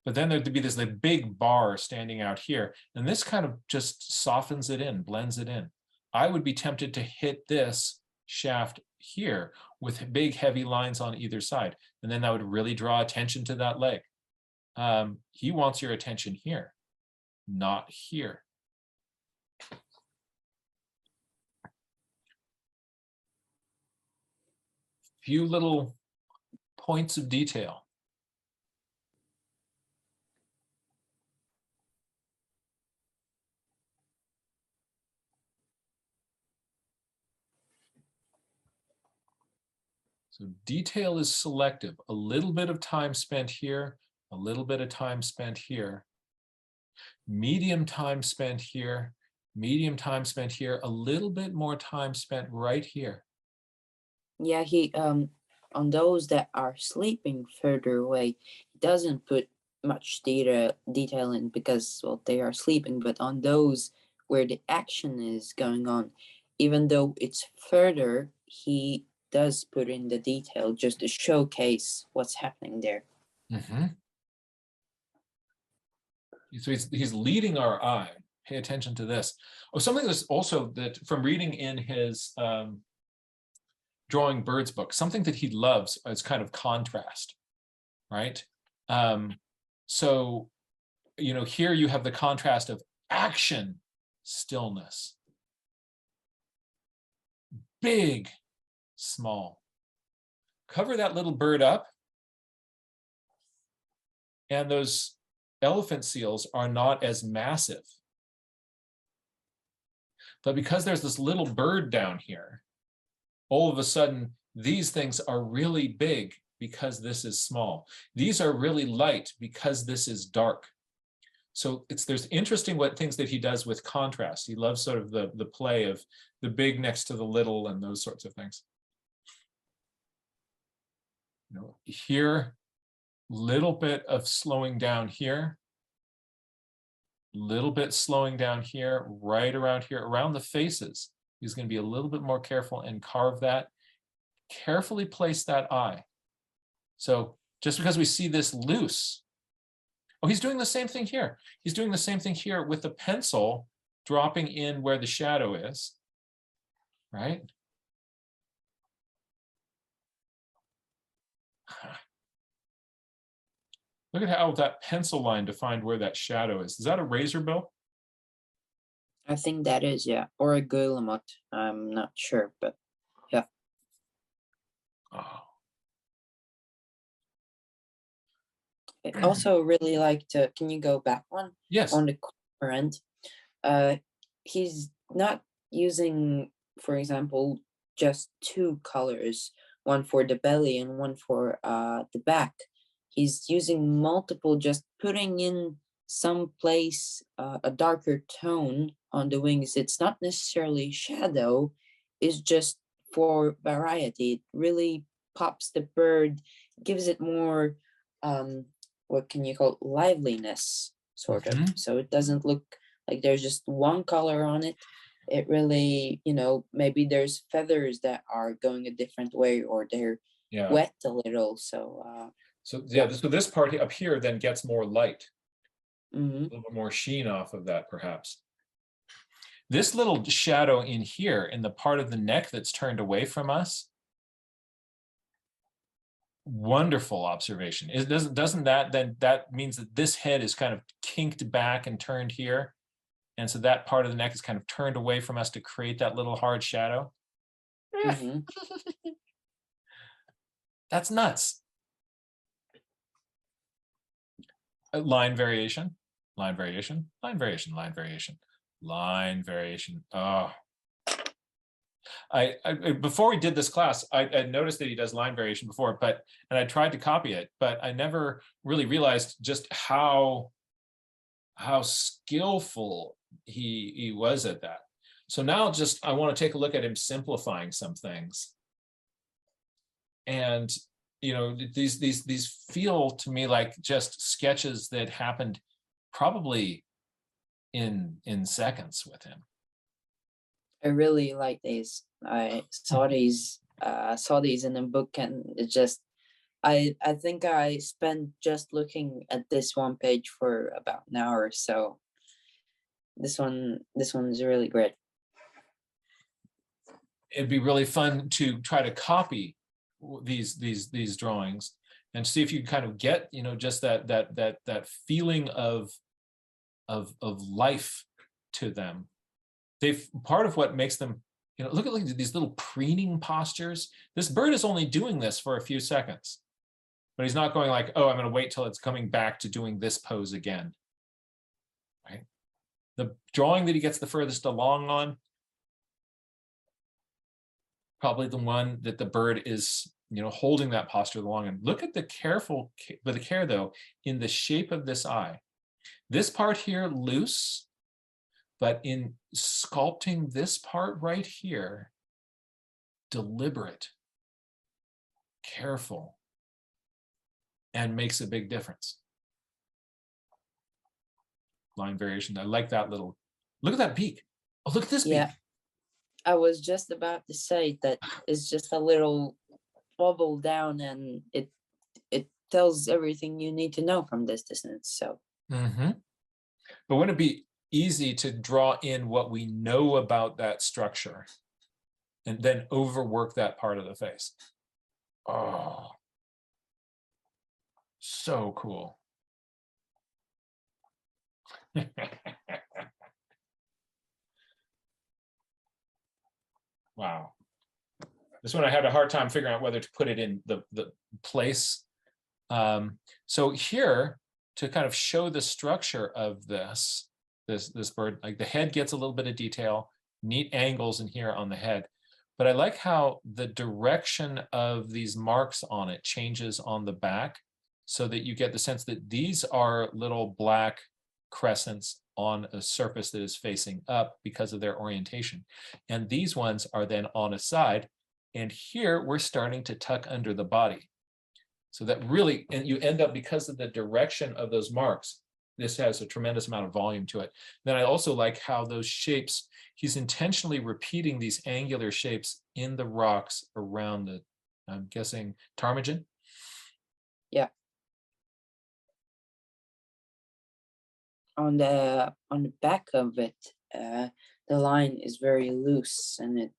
But then there'd be this like, big bar standing out here, and this kind of just softens it in, blends it in. I would be tempted to hit this shaft here with big heavy lines on either side, and then that would really draw attention to that leg. He wants your attention here, not here. Few little points of detail. So detail is selective. A little bit of time spent here, a little bit of time spent here. Medium time spent here, medium time spent here, a little bit more time spent right here. Yeah, he on those that are sleeping further away, he doesn't put much detail in because, well, they are sleeping. But on those where the action is going on, even though it's further, he does put in the detail just to showcase what's happening there. So he's leading our eye. Pay attention to this. Oh, something that's also that from reading in his drawing birds book, something that he loves is kind of contrast, right? So, you know, here you have the contrast of action, stillness, big, small. Cover that little bird up, and those elephant seals are not as massive. But because there's this little bird down here, all of a sudden, these things are really big because this is small. These are really light because this is dark. So there's interesting things that he does with contrast. He loves sort of the play of the big next to the little and those sorts of things. You know, here, little bit of slowing down here, little bit slowing down here, right around here, around the faces. He's going to be a little bit more careful and carve that. Carefully place that eye. So just because we see this loose, oh, he's doing the same thing here. He's doing the same thing here with the pencil dropping in where the shadow is, right? Look at how that pencil line defined where that shadow is. Is that a razor bill? I think that is, yeah, or a guillemot. I'm not sure, but yeah. Oh. I also really like to. Can you go back one? Yes. On the corner end, he's not using, for example, just two colors, one for the belly and one for the back. He's using multiple, just putting in some place a darker tone on the wings. It's not necessarily shadow, it's just for variety. It really pops the bird, gives it more what can you call liveliness, sort of. So it doesn't look like there's just one color on it. It really, you know, maybe there's feathers that are going a different way, or they're wet a little. So so this part up here then gets more light, a mm-hmm. little bit more sheen off of that, perhaps. This little shadow in here in the part of the neck that's turned away from us, wonderful observation. Doesn't that means that this head is kind of kinked back and turned here, and so that part of the neck is kind of turned away from us to create that little hard shadow. Mm-hmm. That's nuts. Line variation, line variation, line variation, line variation, line variation. Oh, I before we did this class, I noticed that he does line variation before, and I tried to copy it, but I never really realized just how skillful he was at that. So now I want to take a look at him simplifying some things. And you know, these feel to me like just sketches that happened probably in seconds with him. I really like these. I saw these in the book, and it just I think I spent just looking at this one page for about an hour. So this one's really great. It'd be really fun to try to copy these drawings and see if you kind of get, you know, just that feeling of life to them. Part of what makes them, you know, look at these little preening postures. This bird is only doing this for a few seconds, but he's not going like, oh, I'm going to wait till it's coming back to doing this pose again. Right? The drawing that he gets the furthest along on, probably the one that the bird is holding that posture long. And look at the care though, in the shape of this eye. This part here loose, but in sculpting this part right here, deliberate, careful, and makes a big difference. Line variation. I like that little, look at that beak. Oh, look at this beak. I was just about to say that it's just a little bubble down, and it tells everything you need to know from this distance. So But wouldn't it be easy to draw in what we know about that structure and then overwork that part of the face? Oh, so cool. Wow. This one I had a hard time figuring out whether to put it in the place. So here, to kind of show the structure of this bird, like the head gets a little bit of detail, neat angles in here on the head. But I like how the direction of these marks on it changes on the back, so that you get the sense that these are little black crescents on a surface that is facing up because of their orientation. And these ones are then on a side. And here we're starting to tuck under the body. So that really, and you end up, because of the direction of those marks, this has a tremendous amount of volume to it. Then I also like how those shapes, he's intentionally repeating these angular shapes in the rocks around the, I'm guessing, ptarmigan. Yeah. On the back of it, the line is very loose, and it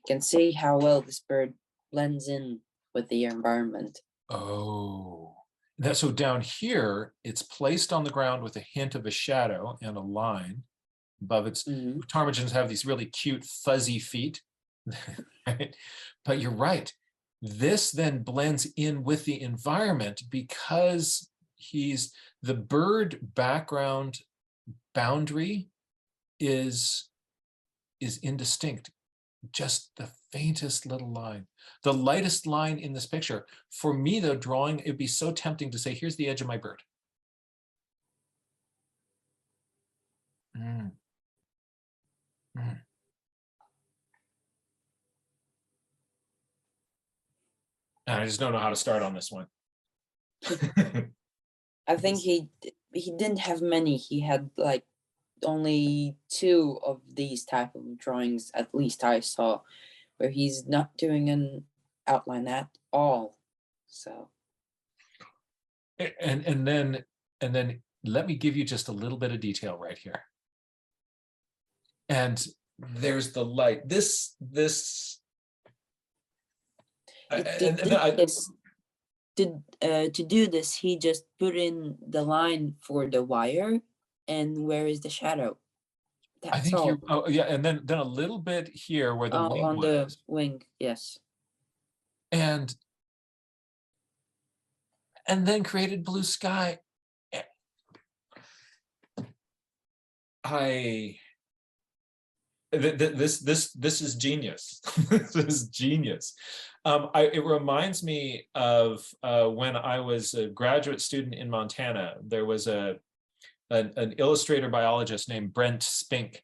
can see how well this bird blends in with the environment. Oh, so down here, it's placed on the ground with a hint of a shadow and a line above its. Ptarmigans have these really cute fuzzy feet, right? But you're right. This then blends in with the environment because the bird background boundary is indistinct. Just the faintest little line, the lightest line in this picture. For me, though, drawing, it'd be so tempting to say, here's the edge of my bird. And I just don't know how to start on this one. I think he didn't have many. He had like only 2 of these type of drawings, at least I saw, where he's not doing an outline at all. So and then let me give you just a little bit of detail right here. And there's the light. To do this, he just put in the line for the wire, and where is the shadow? That's I think all. yeah, and then a little bit here where the wing on was. The wing, yes. And then created blue sky. This is genius. This is genius. It reminds me of when I was a graduate student in Montana. There was an illustrator biologist named Brent Spink,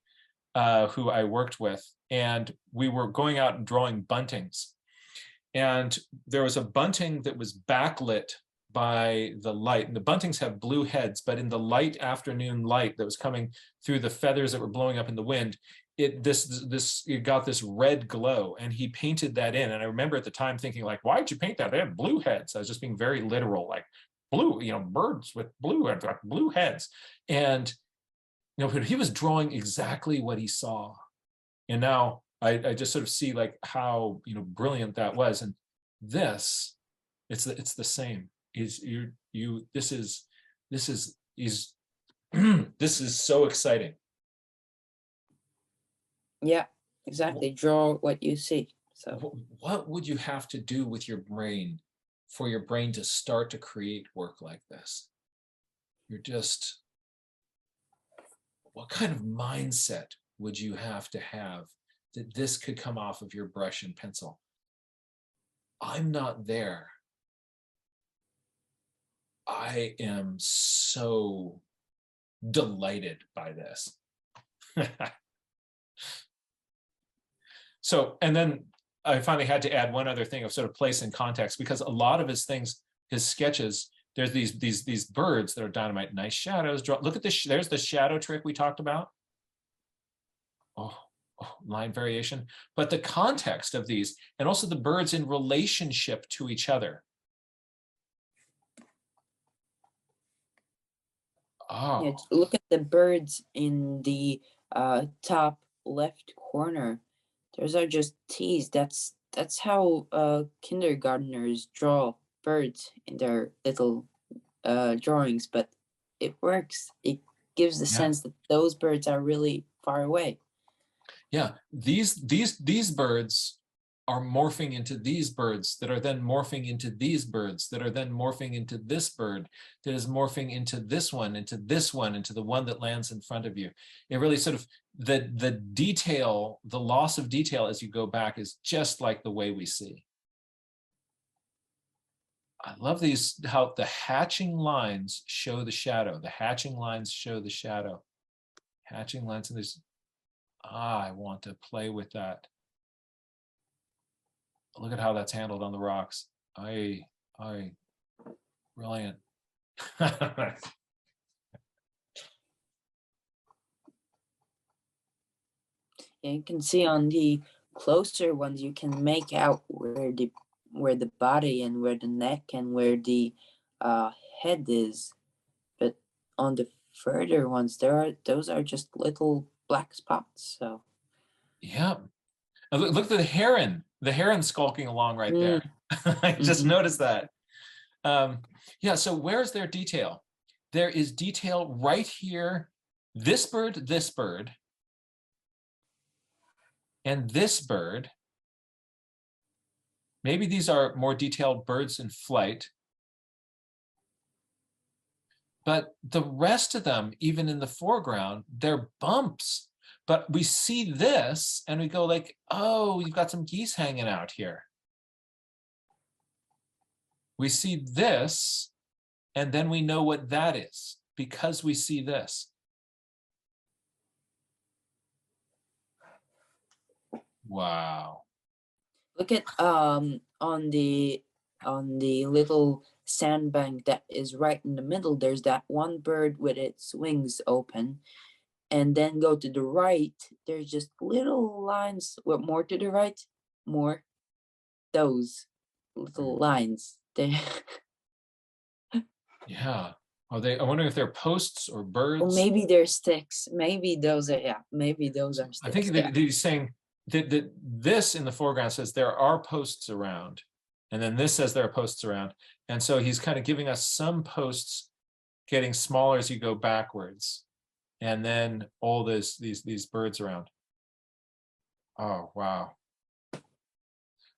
who I worked with, and we were going out and drawing buntings. And there was a bunting that was backlit by the light, and the buntings have blue heads, but in the light afternoon light that was coming through the feathers that were blowing up in the wind, it got this red glow, and he painted that in. And I remember at the time thinking, like, why'd you paint that? They have blue heads. I was just being very literal, like blue, birds with blue heads. And he was drawing exactly what he saw. And now I just sort of see like how brilliant that was. And this, it's the same. This is so exciting. Yeah, exactly. Draw what you see. So what would you have to do with your brain for your brain to start to create work like this? What kind of mindset would you have to have that this could come off of your brush and pencil? I'm not there. I am so delighted by this. So, and then I finally had to add one other thing of sort of place and context, because a lot of his things, his sketches, there's these birds that are dynamite, nice shadows. Look at this. There's the shadow trick we talked about. Oh, line variation. But the context of these, and also the birds in relationship to each other. Yeah, Oh, look at the birds in the top left corner. Those are just teas. That's how kindergartners draw birds in their little drawings, but it works. It gives the yeah. sense that those birds are really far away. Yeah, these birds are morphing into these birds that are then morphing into these birds that are then morphing into this bird that is morphing into this one, into this one, into the one that lands in front of you. It really sort of, the detail, the loss of detail as you go back is just like the way we see. I love these, how the hatching lines show the shadow. The hatching lines show the shadow. Hatching lines, and there's, I want to play with that. Look at how that's handled on the rocks. I, brilliant. And you can see on the closer ones, you can make out where the body and where the neck and where the head is. But on the further ones, those are just little black spots. So Yeah. Look at the heron skulking along right mm, there. I just mm-hmm. noticed that. Yeah, so where's their detail? There is detail right here. This bird, and this bird. Maybe these are more detailed birds in flight. But the rest of them, even in the foreground, they're bumps. But we see this and we go like, oh, you've got some geese hanging out here. We see this, and then we know what that is because we see this. Wow. Look at on the little sandbank that is right in the middle. There's that one bird with its wings open, and then go to the right. There's just little lines. What more to the right? More those little lines. They Yeah. Are they? I wonder if they're posts or or birds. maybe they're sticks. Maybe those are Maybe those are I sticks. think Yeah. that he's saying that this in the foreground says there are posts around, and then this says there are posts around, and so he's kind of giving us some posts getting smaller as you go backwards, and then all these birds around. Oh wow.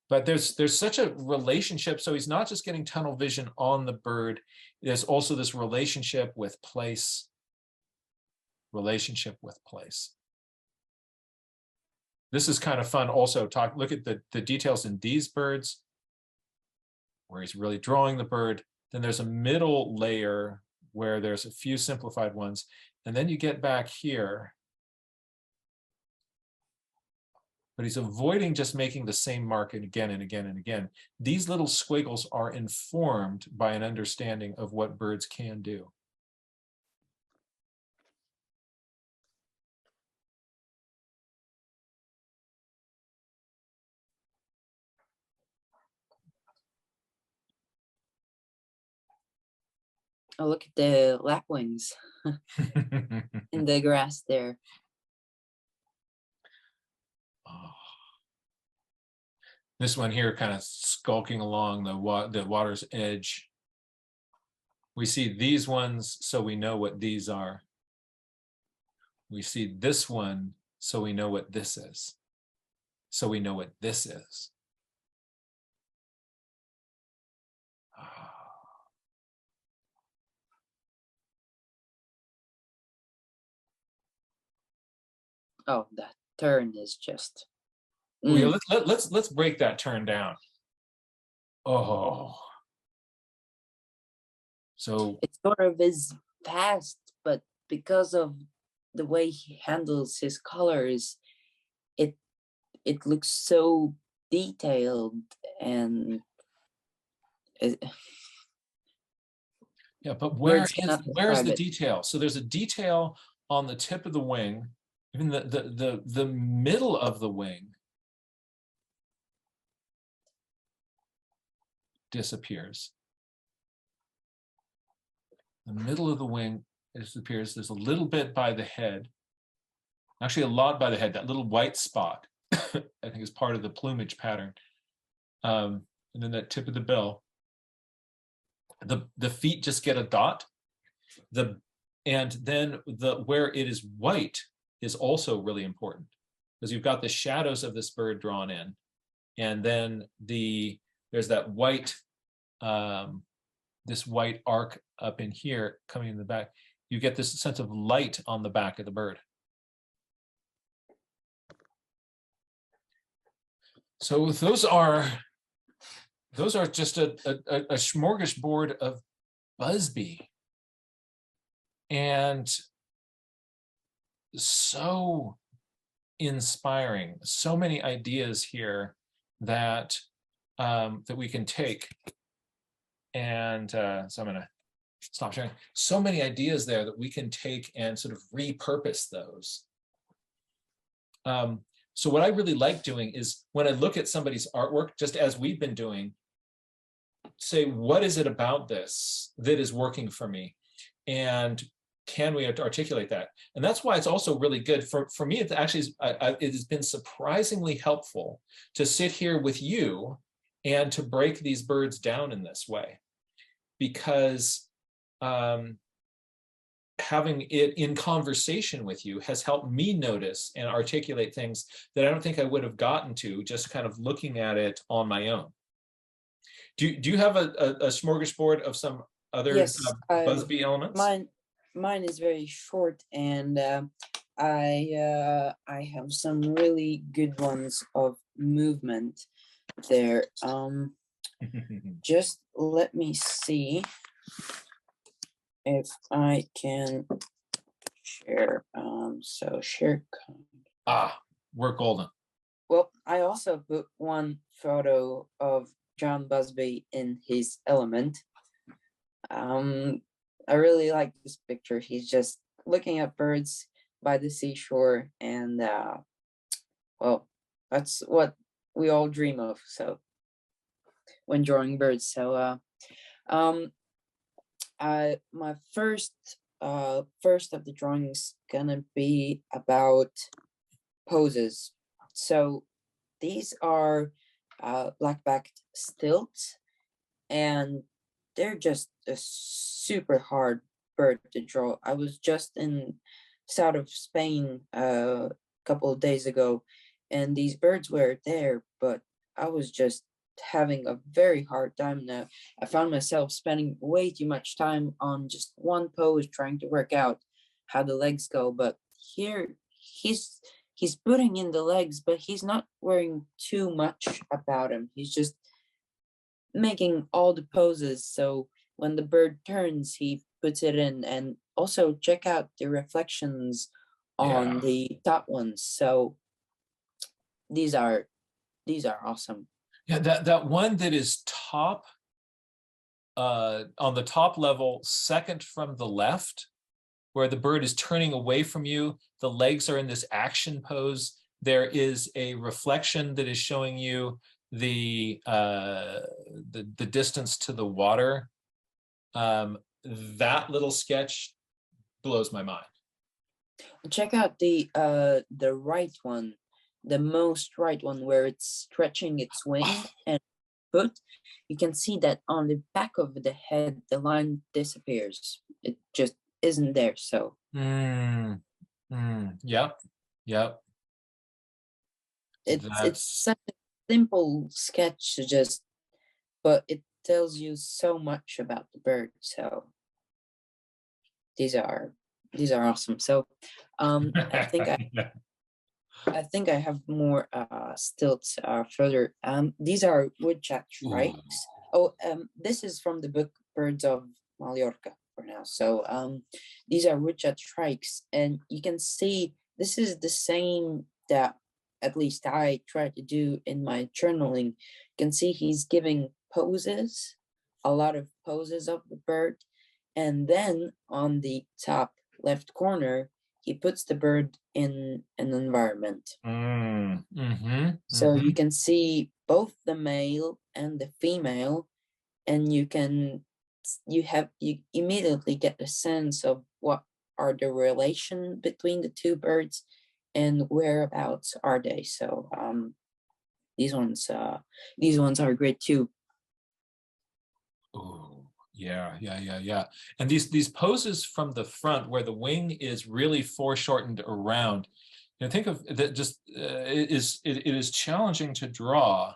But there's such a relationship. So he's not just getting tunnel vision on the bird. There's also this relationship with place. Relationship with place. This is kind of fun. Also, look at the details in these birds, where he's really drawing the bird. Then there's a middle layer where there's a few simplified ones, and then you get back here. But he's avoiding just making the same mark again and again and again. These little squiggles are informed by an understanding of what birds can do. Oh, look at the lapwings in the grass there. Oh. This one here kind of skulking along the water's edge. We see these ones, so we know what these are. We see this one, so we know what this is. So we know what this is. Oh, that turn is just. Well, yeah, let's break that turn down. Oh, so It sort of is fast, but because of the way he handles his colors, it it looks so detailed and it, yeah, but words cannot where's describe the it. detail? So there's a detail on the tip of the wing, even the middle of the wing disappears. The middle of the wing disappears. There's a little bit by the head, actually a lot by the head. That little white spot, I think, is part of the plumage pattern. And then that tip of the bill. The feet just get a dot. And then where it is white is also really important, because you've got the shadows of this bird drawn in, and then there's that white, this white arc up in here coming in the back. You get this sense of light on the back of the bird. So those are just a smorgasbord of Busby, and so inspiring. So many ideas here that that we can take, and so I'm gonna stop sharing. So many ideas there that we can take and sort of repurpose those. So what I really like doing is, when I look at somebody's artwork, just as we've been doing, say, what is it about this that is working for me? And can we articulate that? And that's why it's also really good for me. It actually is, it has been surprisingly helpful to sit here with you and to break these birds down in this way, because having it in conversation with you has helped me notice and articulate things that I don't think I would have gotten to just kind of looking at it on my own. Do you have a smorgasbord of some other Yes, Busby elements? mine is very short, and I have some really good ones of movement there. Just let me see if I can share. So share. We're golden. Well, I also put one photo of John Busby in his element. I really like this picture. He's just looking at birds by the seashore, and well, that's what we all dream of. So when drawing birds, so my first of the drawings gonna be about poses. So these are black-backed stilts, and they're just a super hard bird to draw. I was just in south of Spain a couple of days ago, and these birds were there, but I was just having a very hard time now. I found myself spending way too much time on just one pose, trying to work out how the legs go. But here he's putting in the legs, but he's not worrying too much about him. He's just making all the poses, so when the bird turns, he puts it in. And also check out the reflections on the top ones. So these are awesome. Yeah, that one that is top, on the top level, second from the left, where the bird is turning away from you, the legs are in this action pose. There is a reflection that is showing you the distance to the water. That little sketch blows my mind. Check out the right one, the most right one, where it's stretching its wing and foot. You can see that on the back of the head, the line disappears. It just isn't there. So Yep. it's such a simple sketch to just, but it tells you so much about the bird. So these are awesome. So I think I have more stilts further. These are woodchuck shrikes. Oh, this is from the book Birds of Mallorca for now. So these are woodchuck shrikes, and you can see this is the same that at least I try to do in my journaling. You can see he's giving poses, a lot of poses of the bird, and then on the top left corner, he puts the bird in an environment. So you can see both the male and the female, and you immediately get a sense of what are the relation between the two birds and whereabouts are they. So these ones are great too. Oh, yeah. And these poses from the front where the wing is really foreshortened around, think of that. Just it is challenging to draw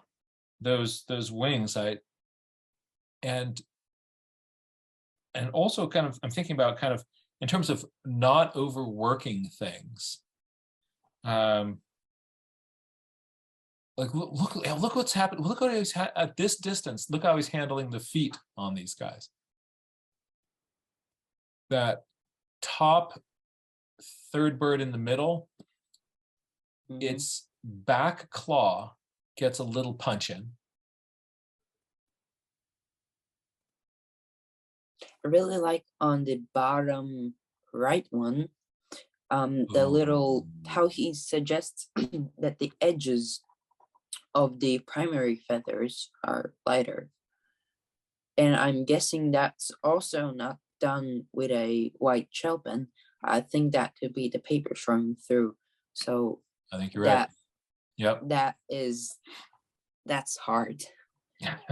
those wings. And also kind of, I'm thinking about kind of in terms of not overworking things. Like look what's happened. Look what he's at this distance. Look how he's handling the feet on these guys. That top third bird in the middle, its back claw gets a little punch in. I really like on the bottom right one, the little, how he suggests that the edges of the primary feathers are lighter. And I'm guessing that's also not done with a white gel pen. I think that could be the paper showing through. So I think you're right. Yep. That's hard.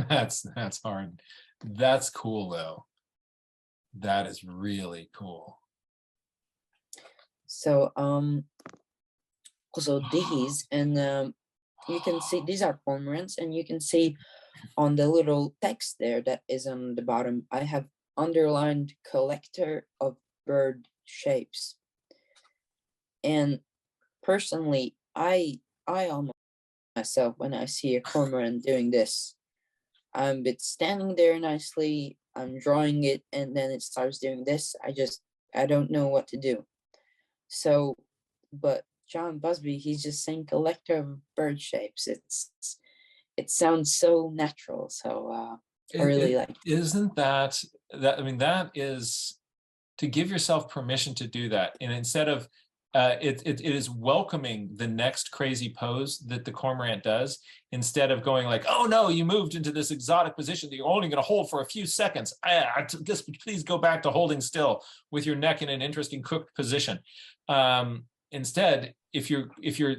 That's hard. That's cool though. That is really cool. So also these, and you can see these are cormorants, and you can see on the little text there that is on the bottom, I have underlined collector of bird shapes. And personally, I almost myself when I see a cormorant doing this. It's standing there nicely, I'm drawing it, and then it starts doing this. I don't know what to do. So, but John Busby, he's just saying collector of bird shapes. It sounds so natural. So I really like it. Isn't that I mean, that is to give yourself permission to do that. And instead of it is welcoming the next crazy pose that the cormorant does, instead of going like, oh no, you moved into this exotic position that you're only going to hold for a few seconds. Just please go back to holding still with your neck in an interesting cooked position. Instead, if you're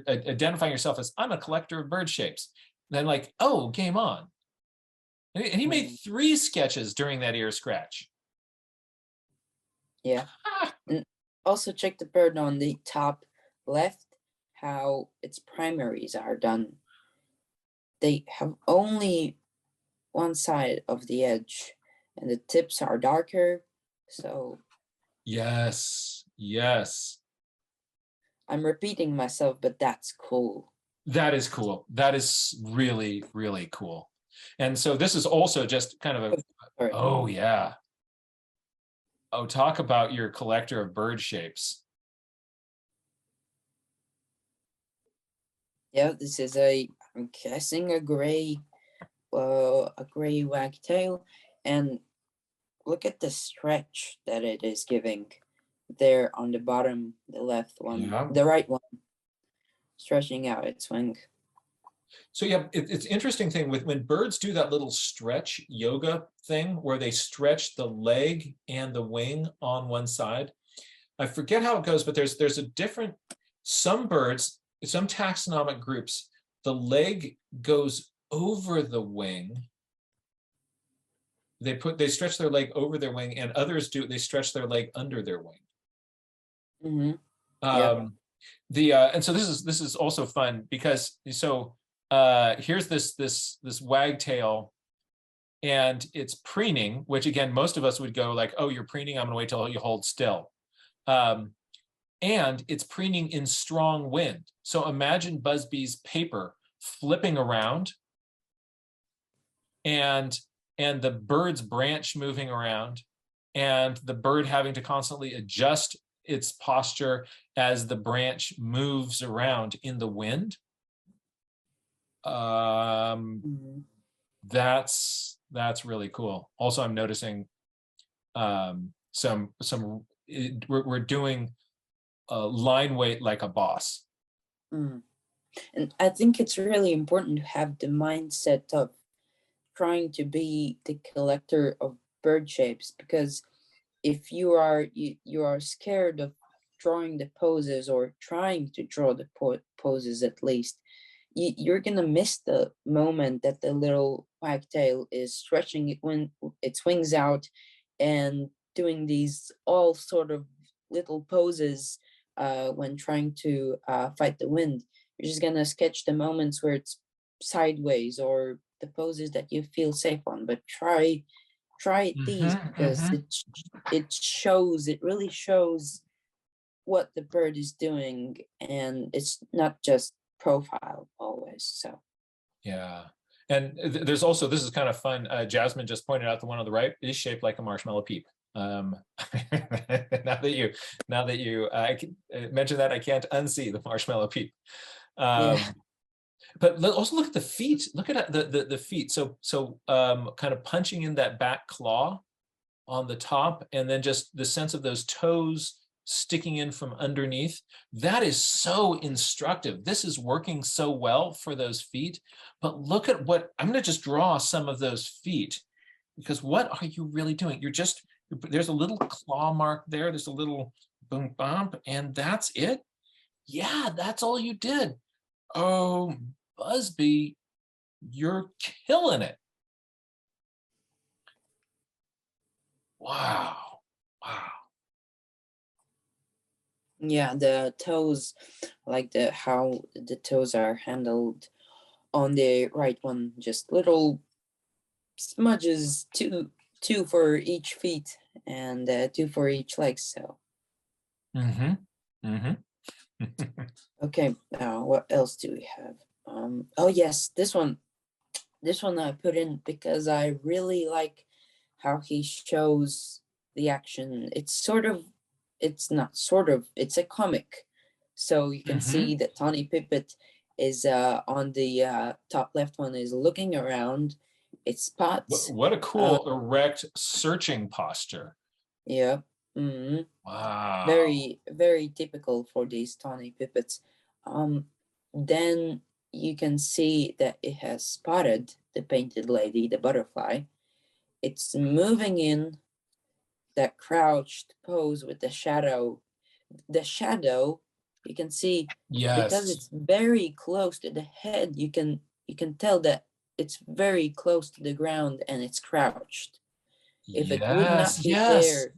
identifying yourself as, I'm a collector of bird shapes, then like, oh, game on. And he made 3 sketches during that ear scratch. Yeah. And also check the bird on the top left, how its primaries are done. They have only one side of the edge, and the tips are darker. So yes. I'm repeating myself, but that's cool. That is cool. That is really, really cool. And so this is also just kind of a, oh yeah. Oh, talk about your collector of bird shapes. Yeah, this is I'm guessing a gray wagtail, and look at the stretch that it is giving there on the bottom, the left one, the right one, stretching out its wing. So yeah, it's interesting thing with when birds do that little stretch yoga thing where they stretch the leg and the wing on one side. I forget how it goes, but there's a different, some birds, some taxonomic groups, the leg goes over the wing. They stretch their leg over their wing, and others they stretch their leg under their wing. And so this is also fun because here's this wagtail, and it's preening, which again most of us would go like, oh, you're preening, I'm gonna wait till you hold still. And it's preening in strong wind. So imagine Busby's paper flipping around, and and the bird's branch moving around, and the bird having to constantly adjust its posture as the branch moves around in the wind. Mhm. That's really cool. Also, I'm noticing we're doing line weight like a boss. Mm. And I think it's really important to have the mindset of trying to be the collector of bird shapes, because if you are scared of drawing the poses, or trying to draw the poses at least, you're gonna miss the moment that the little wagtail is stretching it when its wings out and doing these all sort of little poses when trying to fight the wind. You're just gonna sketch the moments where it's sideways, or the poses that you feel safe on. But try these, because it really shows what the bird is doing, and it's not just profile always. So Yeah. And there's also, this is kind of fun. Jasmine just pointed out the one on the right is shaped like a marshmallow peep. Now that you mentioned that, I can't unsee the marshmallow peep. yeah. But also look at the feet. Look at the feet. So kind of punching in that back claw on the top, and then just the sense of those toes sticking in from underneath. That is so instructive. This is working so well for those feet. But look at what, I'm going to just draw some of those feet, because what are you really doing? There's a little claw mark there. There's a little boom bump, and that's it. Yeah, that's all you did. Oh, Busby, you're killing it. Wow. Wow. Yeah, the toes, like how the toes are handled on the right one, just little smudges, two for each feet, and two for each leg. So Mm-hmm. Mm-hmm. okay, now what else do we have? Oh yes, this one I put in because I really like how he shows the action. It's not sort of, it's a comic. So you can Mm-hmm. see that Tawny Pipit is on the top left one, is looking around. It spots, What a cool erect searching posture. yeah, mhm, Wow. very, very typical for these Tawny Pipits. Then you can see that it has spotted the painted lady, the butterfly. It's moving in that crouched pose with the shadow. The shadow, you can see, because Yes. it's very close to the head, you can tell that it's very close to the ground and it's crouched. If it would Yes. not be Yes. there,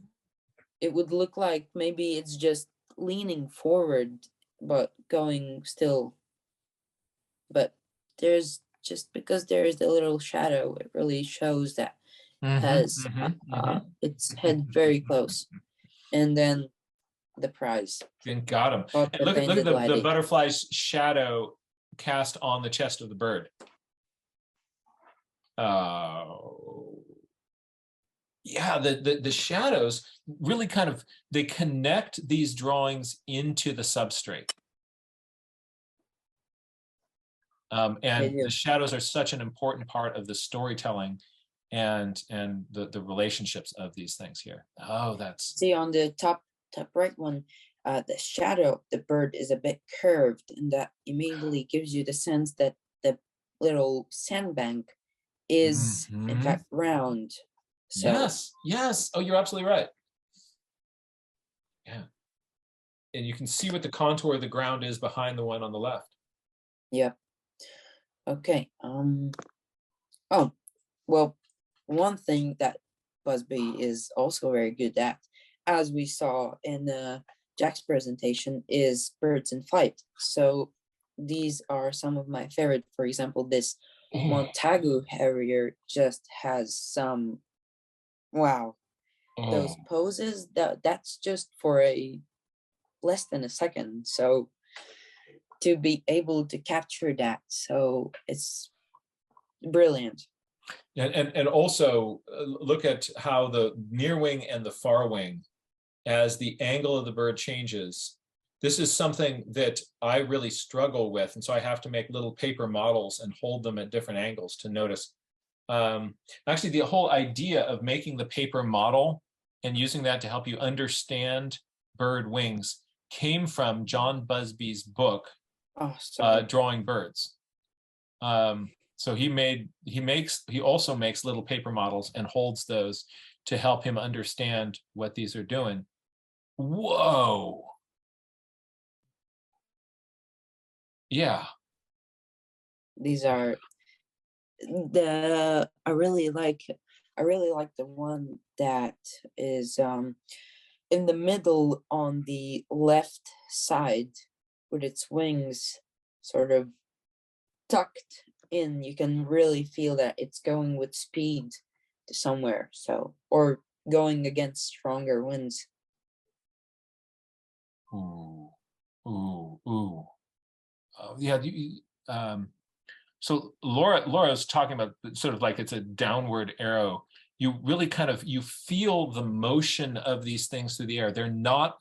it would look like maybe it's just leaning forward but going still. But there's, just because there is the little shadow, it really shows that has its head very close. And then the prize, And got him. caught And the look at painted the lady. butterfly's shadow cast on the chest of the bird. Yeah, the shadows really kind of, they connect these drawings into the substrate. And the shadows are such an important part of the storytelling and the relationships of these things here. Oh, that's, See on the top right one, the shadow of the bird is a bit curved, and that immediately gives you the sense that the little sandbank is in Mhm. fact round. So Yes, yes. Oh, you're absolutely right. Yeah. And you can see what the contour of the ground is behind the one on the left. yeah, okay. Oh, well, one thing that Busby is also very good at, as we saw in Jack's presentation, is birds in flight. So these are some of my favorite. For example, this Oh, Montagu Harrier just has some, wow, oh. those poses, that's just for a less than a second. So to be able to capture that, so it's brilliant. And also look at how the near wing and the far wing, as the angle of the bird changes. This is something that I really struggle with, and so I have to make little paper models and hold them at different angles to notice. Actually, the whole idea of making the paper model and using that to help you understand bird wings came from John Busby's book, Drawing Birds. So he also makes little paper models and holds those to help him understand what these are doing. Whoa. Yeah. These are I really like the one that is in the middle on the left side with its wings sort of tucked in. You can really feel that it's going with speed to somewhere, so, or going against stronger winds. Ooh. Yeah. So Laura's talking about sort of like it's a downward arrow. You really kind of, you feel the motion of these things through the air. They're not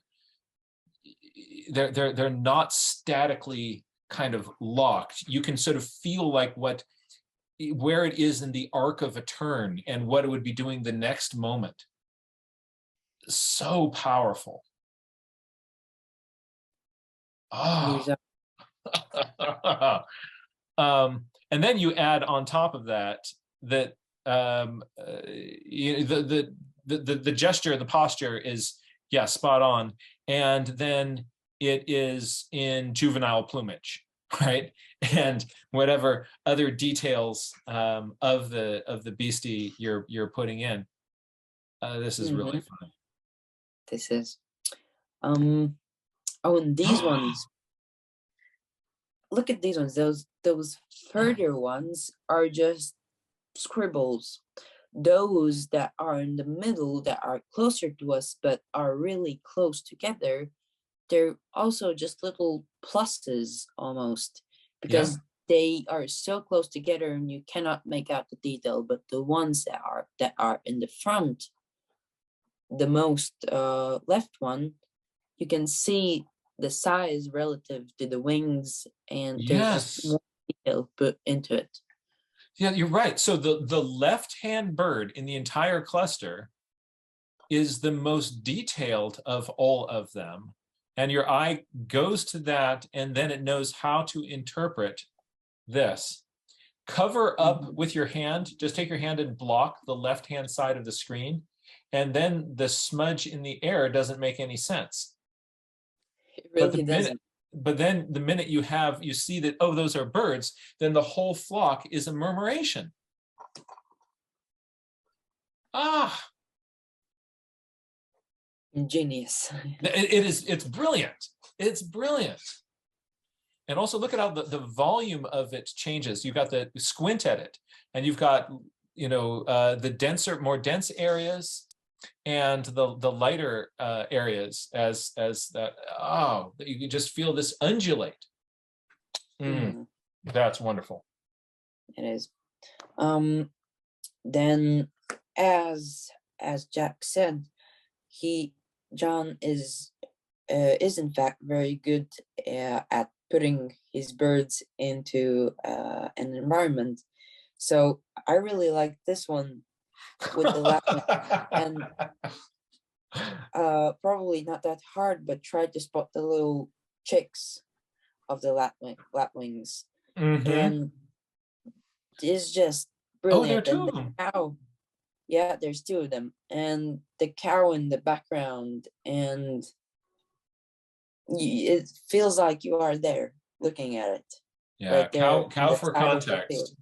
statically kind of locked. You can sort of feel like where it is in the arc of a turn and what it would be doing the next moment. So powerful. Oh. And then you add on top of that the gesture, the posture is, yeah, spot on. And then it is in juvenile plumage, right? And whatever other details of the beastie you're putting in. This is really fun. This is. Oh, and these ones. Look at these ones. Those further ones are just scribbles. Those that are in the middle, that are closer to us but are really close together, they're also just little pluses almost, because they are so close together and you cannot make out the detail. But the ones that are in the front, the most left one, you can see the size relative to the wings, and there's just more detail put into it. Yeah, you're right. So the left-hand bird in the entire cluster is the most detailed of all of them. And your eye goes to that, and then it knows how to interpret this. Cover up with your hand. Just take your hand and block the left-hand side of the screen. And then the smudge in the air doesn't make any sense. It really doesn't. But then the minute you see that, oh, those are birds, then the whole flock is a murmuration. Ah. Genius. It's brilliant. It's brilliant. And also look at how the volume of it changes. You've got the squint at it, and you've got, the more dense areas and the lighter areas as that. Oh, you can just feel this undulate. That's wonderful. It is. Then as Jack said, John is in fact very good at putting his birds into an environment. So I really like this one with the lapwing, and probably not that hard, but try to spot the little chicks of the lapwings. And it's just brilliant. Oh, there are two of them. Cow, yeah, there's two of them, and the cow in the background, and it feels like you are there looking at it. Yeah, right there, cow for context.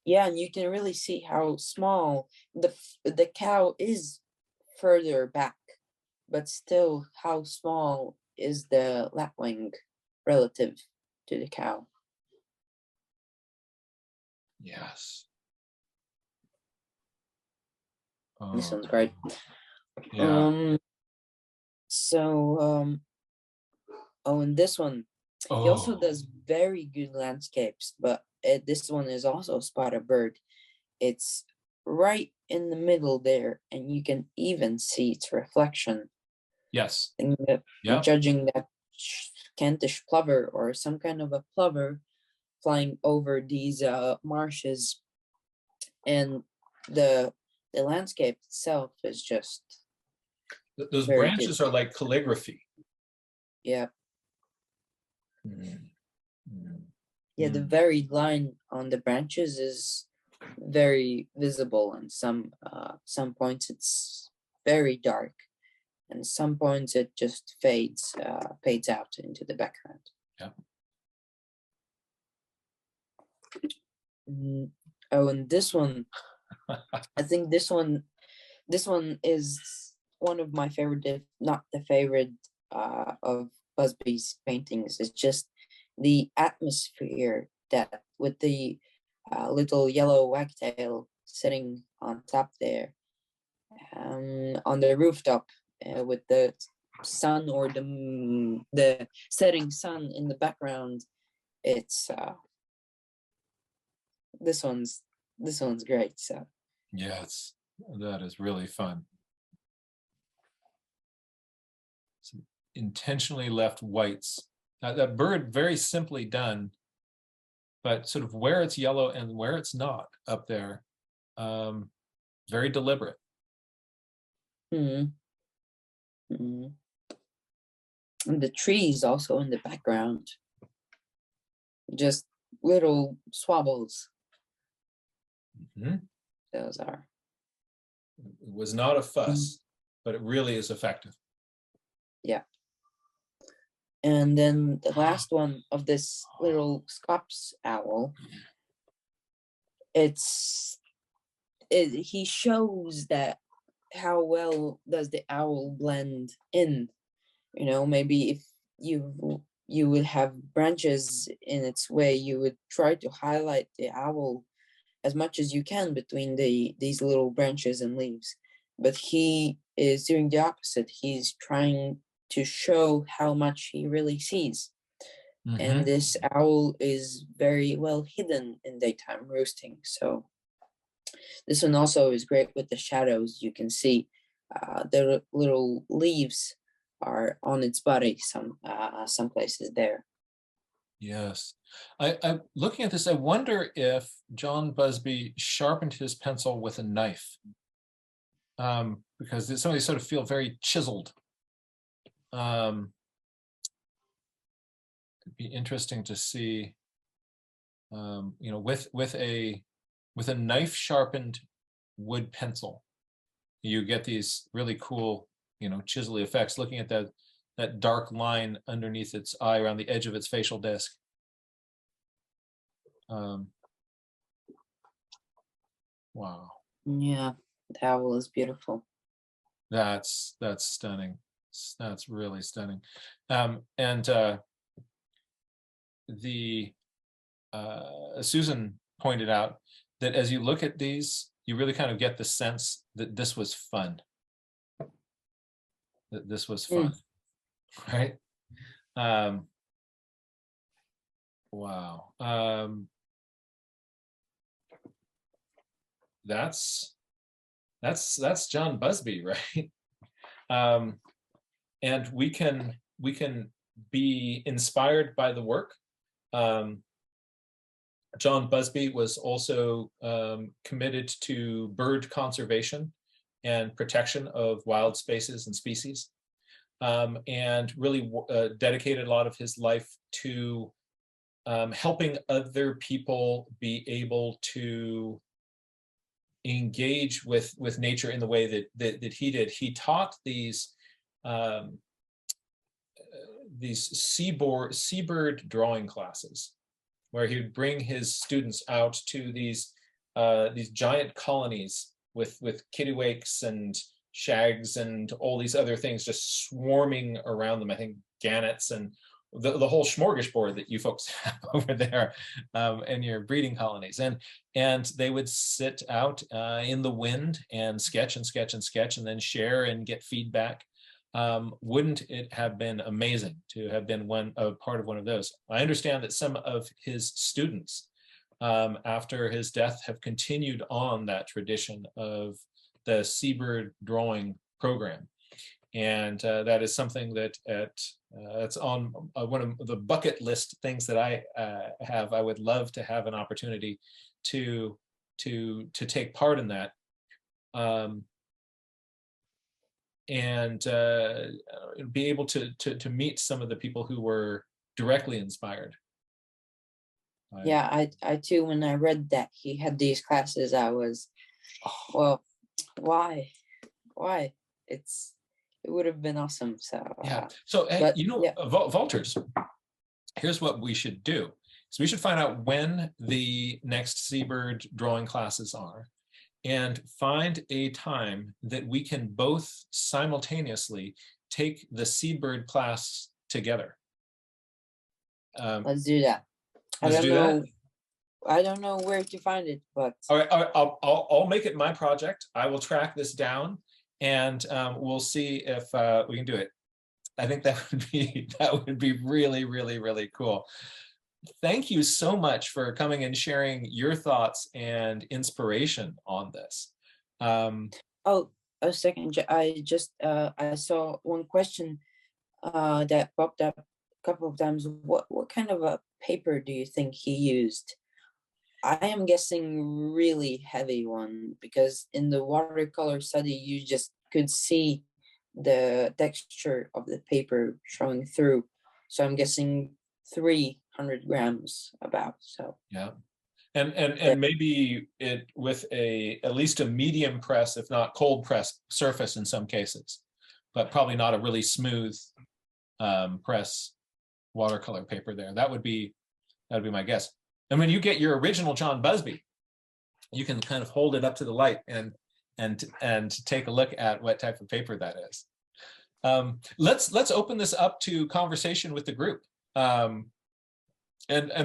Yeah, and you can really see how small the cow is further back, but still how small is the lapwing relative to the cow. Yes. This one's great. Yeah. And this one, he also does very good landscapes, but this one is also spotted bird. It's right in the middle there, and you can even see its reflection. Yes. And judging that Kentish plover or some kind of a plover flying over these marshes, and the landscape itself is just those very branches good. are like calligraphy. Yeah. Mm. Yeah, the very line on the branches is very visible, and some points it's very dark, and some points it just fades out into the background. Yeah. Oh, and this one, I think this one is one of my favorite, if not the favorite, of Busby's paintings. It's just the atmosphere that with the little yellow wagtail sitting on top there, on the rooftop, with the sun or the setting sun in the background. It's this one's great. So yes, that is really fun. Some intentionally left whites. That bird, very simply done, but sort of where it's yellow and where it's not up there, very deliberate. and the trees also in the background, just little swabbles. Those are. It was not a fuss, but it really is effective. Yeah. And then the last one of this little Scops owl, he shows that how well does the owl blend in. Maybe if you would have branches in its way, you would try to highlight the owl as much as you can between these little branches and leaves. But he is doing the opposite. He's trying to show how much he really sees. And this owl is very well hidden in daytime roosting. So this one also is great with the shadows. You can see the little leaves are on its body some places there. Yes. I'm looking at this, I wonder if John Busby sharpened his pencil with a knife, because some of these sort of feel very chiseled. It'd be interesting to see, with a knife sharpened wood pencil, you get these really cool, chiselly effects. Looking at that dark line underneath its eye around the edge of its facial disc. Wow. Yeah, the owl is beautiful. That's stunning. That's really stunning. Susan pointed out that as you look at these, you really kind of get the sense that this was fun. That this was fun, right? Wow. That's John Busby, right? And we can be inspired by the work. John Busby was also committed to bird conservation and protection of wild spaces and species, and really dedicated a lot of his life to helping other people be able to engage with nature in the way that he did. He taught these seabird drawing classes, where he would bring his students out to these giant colonies with kittiwakes and shags and all these other things just swarming around them. I think gannets and the whole smorgasbord that you folks have over there in your breeding colonies. And they would sit out in the wind and sketch and sketch and sketch, and then share and get feedback. Wouldn't it have been amazing to have been a part of one of those? I understand that some of his students after his death, have continued on that tradition of the seabird drawing program. And that is something that it's on one of the bucket list things that I have. I would love to have an opportunity to take part in that, and be able to meet some of the people who were directly inspired. Yeah, I too, when I read that he had these classes, I was, well, why? It would have been awesome. So yeah. So but, you know, yeah. Valters, here's what we should do. So we should find out when the next seabird drawing classes are, and find a time that we can both simultaneously take the seabird class together. Let's do that. Let's do that. I don't know where to find it, but all right, I'll make it my project. I will track this down, and we'll see if we can do it. I think that would be really, really, really cool. Thank you so much for coming and sharing your thoughts and inspiration on this. oh, a second. I just I saw one question that popped up a couple of times. What kind of a paper do you think he used? I am guessing really heavy one, because in the watercolor study you just could see the texture of the paper showing through. So I'm guessing 300 grams about. So yeah, and maybe it with at least a medium press, if not cold press surface in some cases, but probably not a really smooth press watercolor paper there. That would be my guess. And when you get your original John Busby, you can kind of hold it up to the light and take a look at what type of paper that is. Let's open this up to conversation with the group. And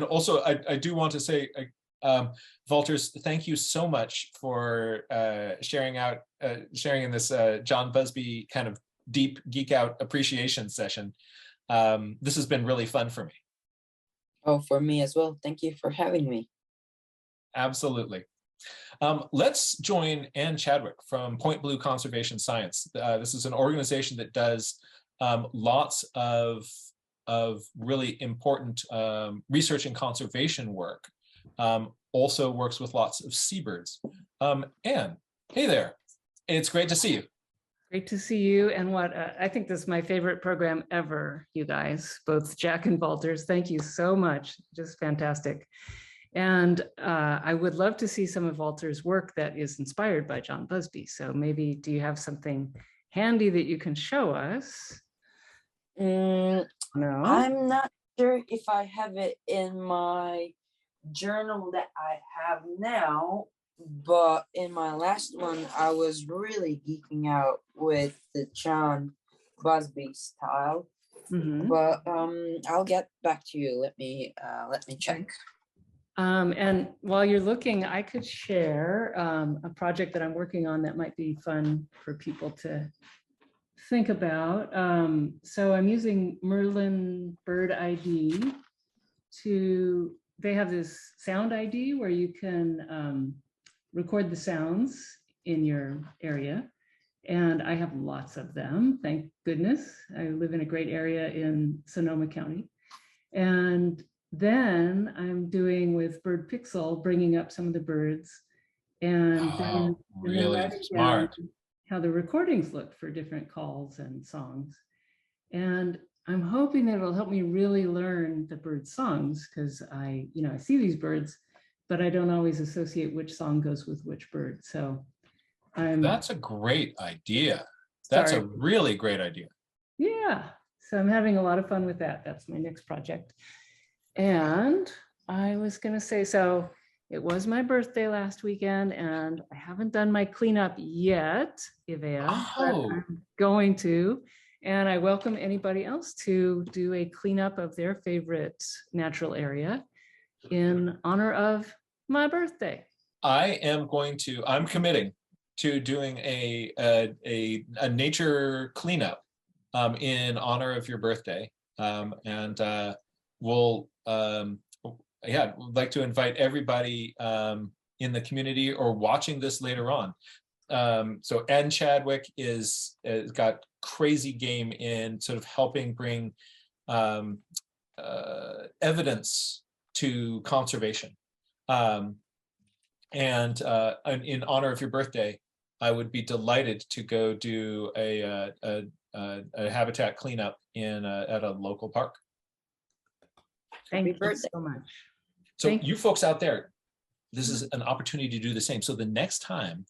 also, I do want to say, Valters, thank you so much for sharing in this John Busby kind of deep geek out appreciation session. This has been really fun for me. Oh, for me as well. Thank you for having me. Absolutely. Let's join Ann Chadwick from Point Blue Conservation Science. This is an organization that does lots of really important research and conservation work. Also works with lots of seabirds. Ann, hey there. It's great to see you. Great to see you. And I think this is my favorite program ever, you guys, both Jack and Valters. Thank you so much. Just fantastic. And I would love to see some of Valters' work that is inspired by John Busby. So maybe, do you have something handy that you can show us? No, I'm not sure if I have it in my journal that I have now, but in my last one, I was really geeking out with the John Busby style. Mm-hmm. But I'll get back to you. Let me check. And while you're looking, I could share a project that I'm working on that might be fun for people to think about. So I'm using Merlin Bird ID they have this sound ID where you can record the sounds in your area. And I have lots of them, thank goodness. I live in a great area in Sonoma County. And then I'm doing with Bird Pixel, bringing up some of the birds and then really smart how the recordings look for different calls and songs. And I'm hoping that it'll help me really learn the bird songs, because I see these birds, but I don't always associate which song goes with which bird. So that's a great idea. That's a really great idea. Yeah. So I'm having a lot of fun with that. That's my next project. And I was going to say, so it was my birthday last weekend, and I haven't done my cleanup yet, Ivea, but I'm going to. And I welcome anybody else to do a cleanup of their favorite natural area in honor of my birthday. I'm committing to doing a nature cleanup in honor of your birthday. And we'll yeah, would like to invite everybody in the community or watching this later on. So Ann Chadwick is got crazy game in sort of helping bring evidence to conservation. And in honor of your birthday, I would be delighted to go do a habitat cleanup at a local park. Thank you birthday. so much. So Thank you folks out there, this is an opportunity to do the same. So the next time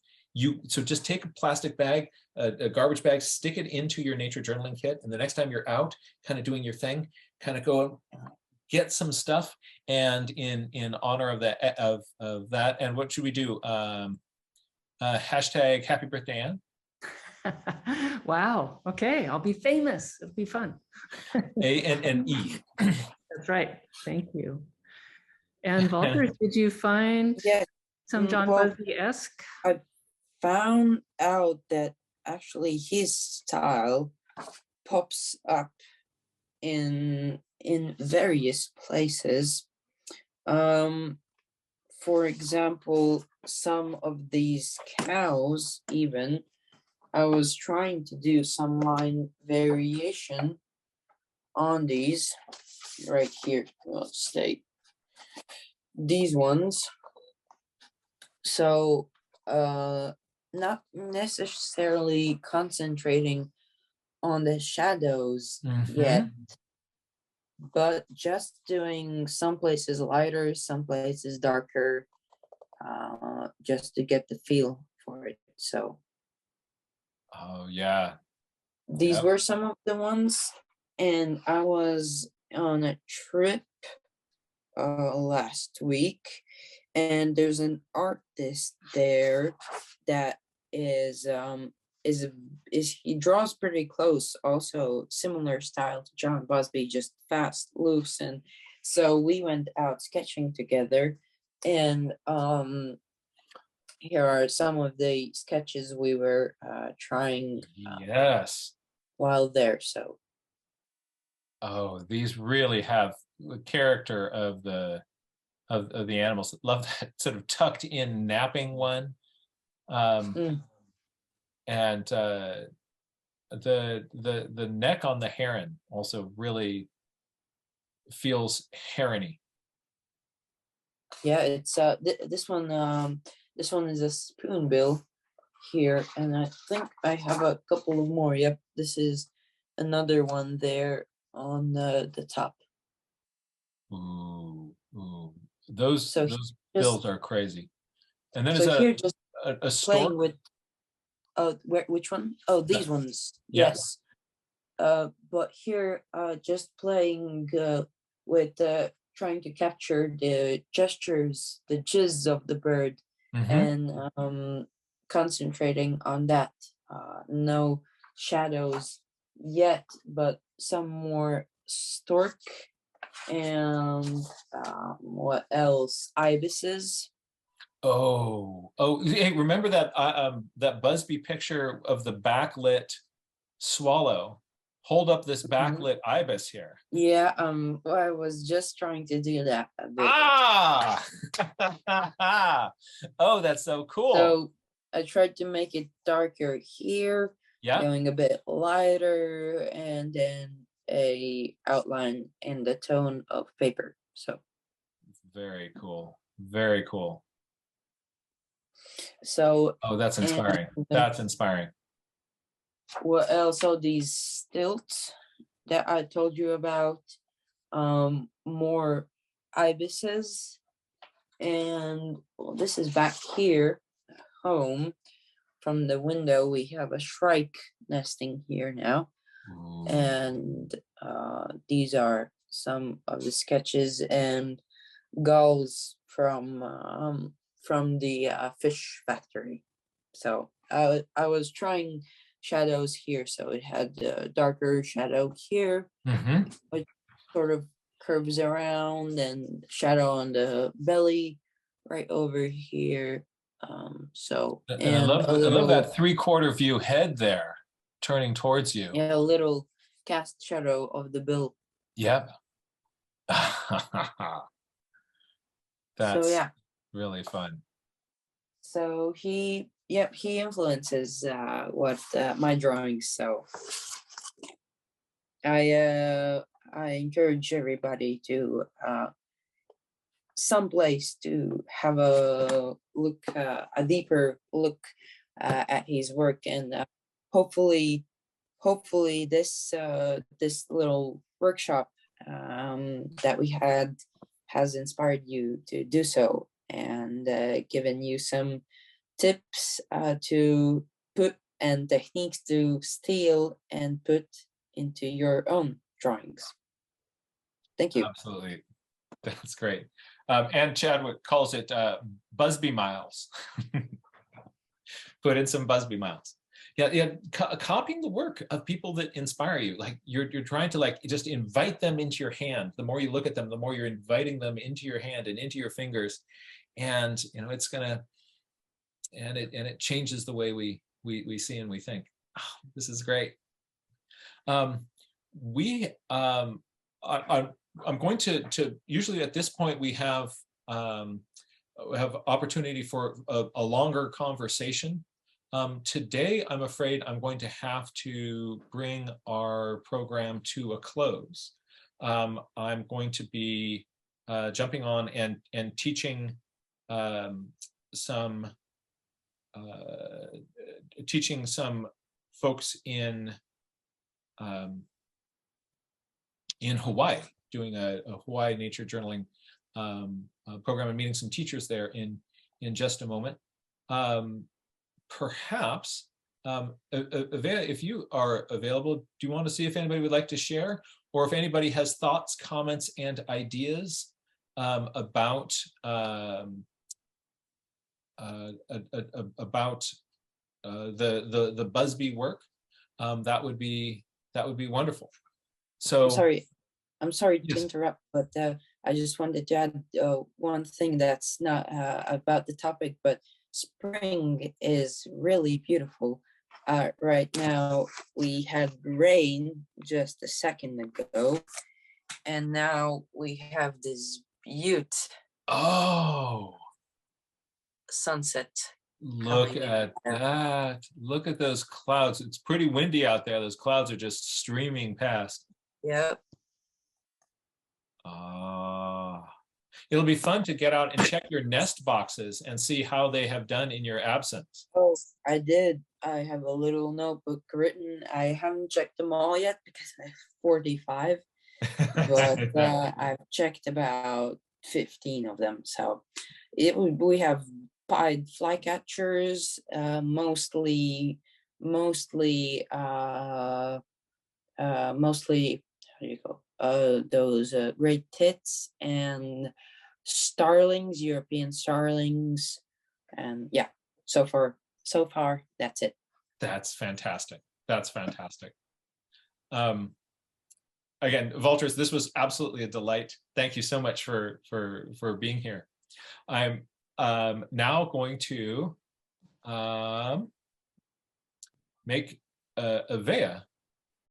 so just take a plastic bag, a garbage bag, stick it into your nature journaling kit. And the next time you're out kind of doing your thing, kind of go get some stuff. And in honor of that, and what should we do? Hashtag happy birthday, Anne. Wow. Okay. I'll be famous. It'll be fun. A and E. That's right. Thank you. And Valters, did you find Yeah, some John well, Busby-esque? I found out that actually his style pops up in various places. For example, some of these cows, even I was trying to do some line variation on these right here. Let's stay these ones. So not necessarily concentrating on the shadows yet, but just doing some places lighter, some places darker, just to get the feel for it. So Oh yeah. these were some of the ones, and I was on a trip last week, and there's an artist there that is he draws pretty close, also similar style to John Busby, just fast, loose. And so we went out sketching together, and here are some of the sketches we were trying Yes. while there. So oh, these really have the character of the animals. Love that sort of tucked in napping one. And the neck on the heron also really feels herony. yeah, it's this one is a spoonbill here, and I think I have a couple of more. Yep, this is another one there on the top. Ooh. Those bills are crazy. And then So here, it's just a playing stork. with which one? Oh, these ones. Yeah. Yes. But here, just playing with trying to capture the gestures, the jizz of the bird, and concentrating on that. No shadows yet, but some more stork, and what else? Ibises. Oh, hey, remember that that Busby picture of the backlit swallow? Hold up this backlit ibis here. Yeah, I was just trying to do that a bit. Oh, that's so cool. So I tried to make it darker here, going a bit lighter, and then a outline in the tone of paper. So very cool. Very cool. So that's inspiring. That's inspiring. What else? So these stilts that I told you about, more ibises, and this is back here home. From the window we have a shrike nesting here now. And these are some of the sketches, and gulls from the fish factory. So I was trying shadows here, so it had a darker shadow here, which sort of curves around, and shadow on the belly right over here. So and I love that 3/4 view head there turning towards you. Yeah, a little cast shadow of the bill. Yep. That's yeah, really fun. so he influences what my drawings. So I encourage everybody to someplace to have a look, a deeper look at his work, and hopefully, this little workshop that we had has inspired you to do so, and given you some tips to put and techniques to steal and put into your own drawings. Thank you. Absolutely. That's great. And Chadwick calls it Busby miles. Put in some Busby miles. Yeah. Copying the work of people that inspire you. Like you're trying to like just invite them into your hand. The more you look at them, the more you're inviting them into your hand and into your fingers. And it's gonna, and it changes the way we see and we think. Oh, this is great. I'm going to usually at this point we have opportunity for a longer conversation. Today, I'm afraid I'm going to have to bring our program to a close. I'm going to be jumping on and teaching some folks in Hawaii, doing a Hawaii nature journaling program, and meeting some teachers there in just a moment. Perhaps, Avea, if you are available, do you want to see if anybody would like to share, or if anybody has thoughts, comments, and ideas about the Busby work? That would be wonderful. So I'm sorry to yes. interrupt, but I just wanted to add one thing that's not about the topic, but spring is really beautiful. Right now, we had rain just a second ago, and now we have this sunset. Look at that. Look at those clouds. It's pretty windy out there. Those clouds are just streaming past. Yep. It'll be fun to get out and check your nest boxes and see how they have done in your absence. Oh, I did. I have a little notebook written. I haven't checked them all yet because I have 45, but I've checked about 15 of them. So we have pied flycatchers, mostly how do you call those great tits and starlings, European starlings, and yeah. So far, that's it. That's fantastic. That's fantastic. Again, Valters, this was absolutely a delight. Thank you so much for being here. I'm now going to make Avea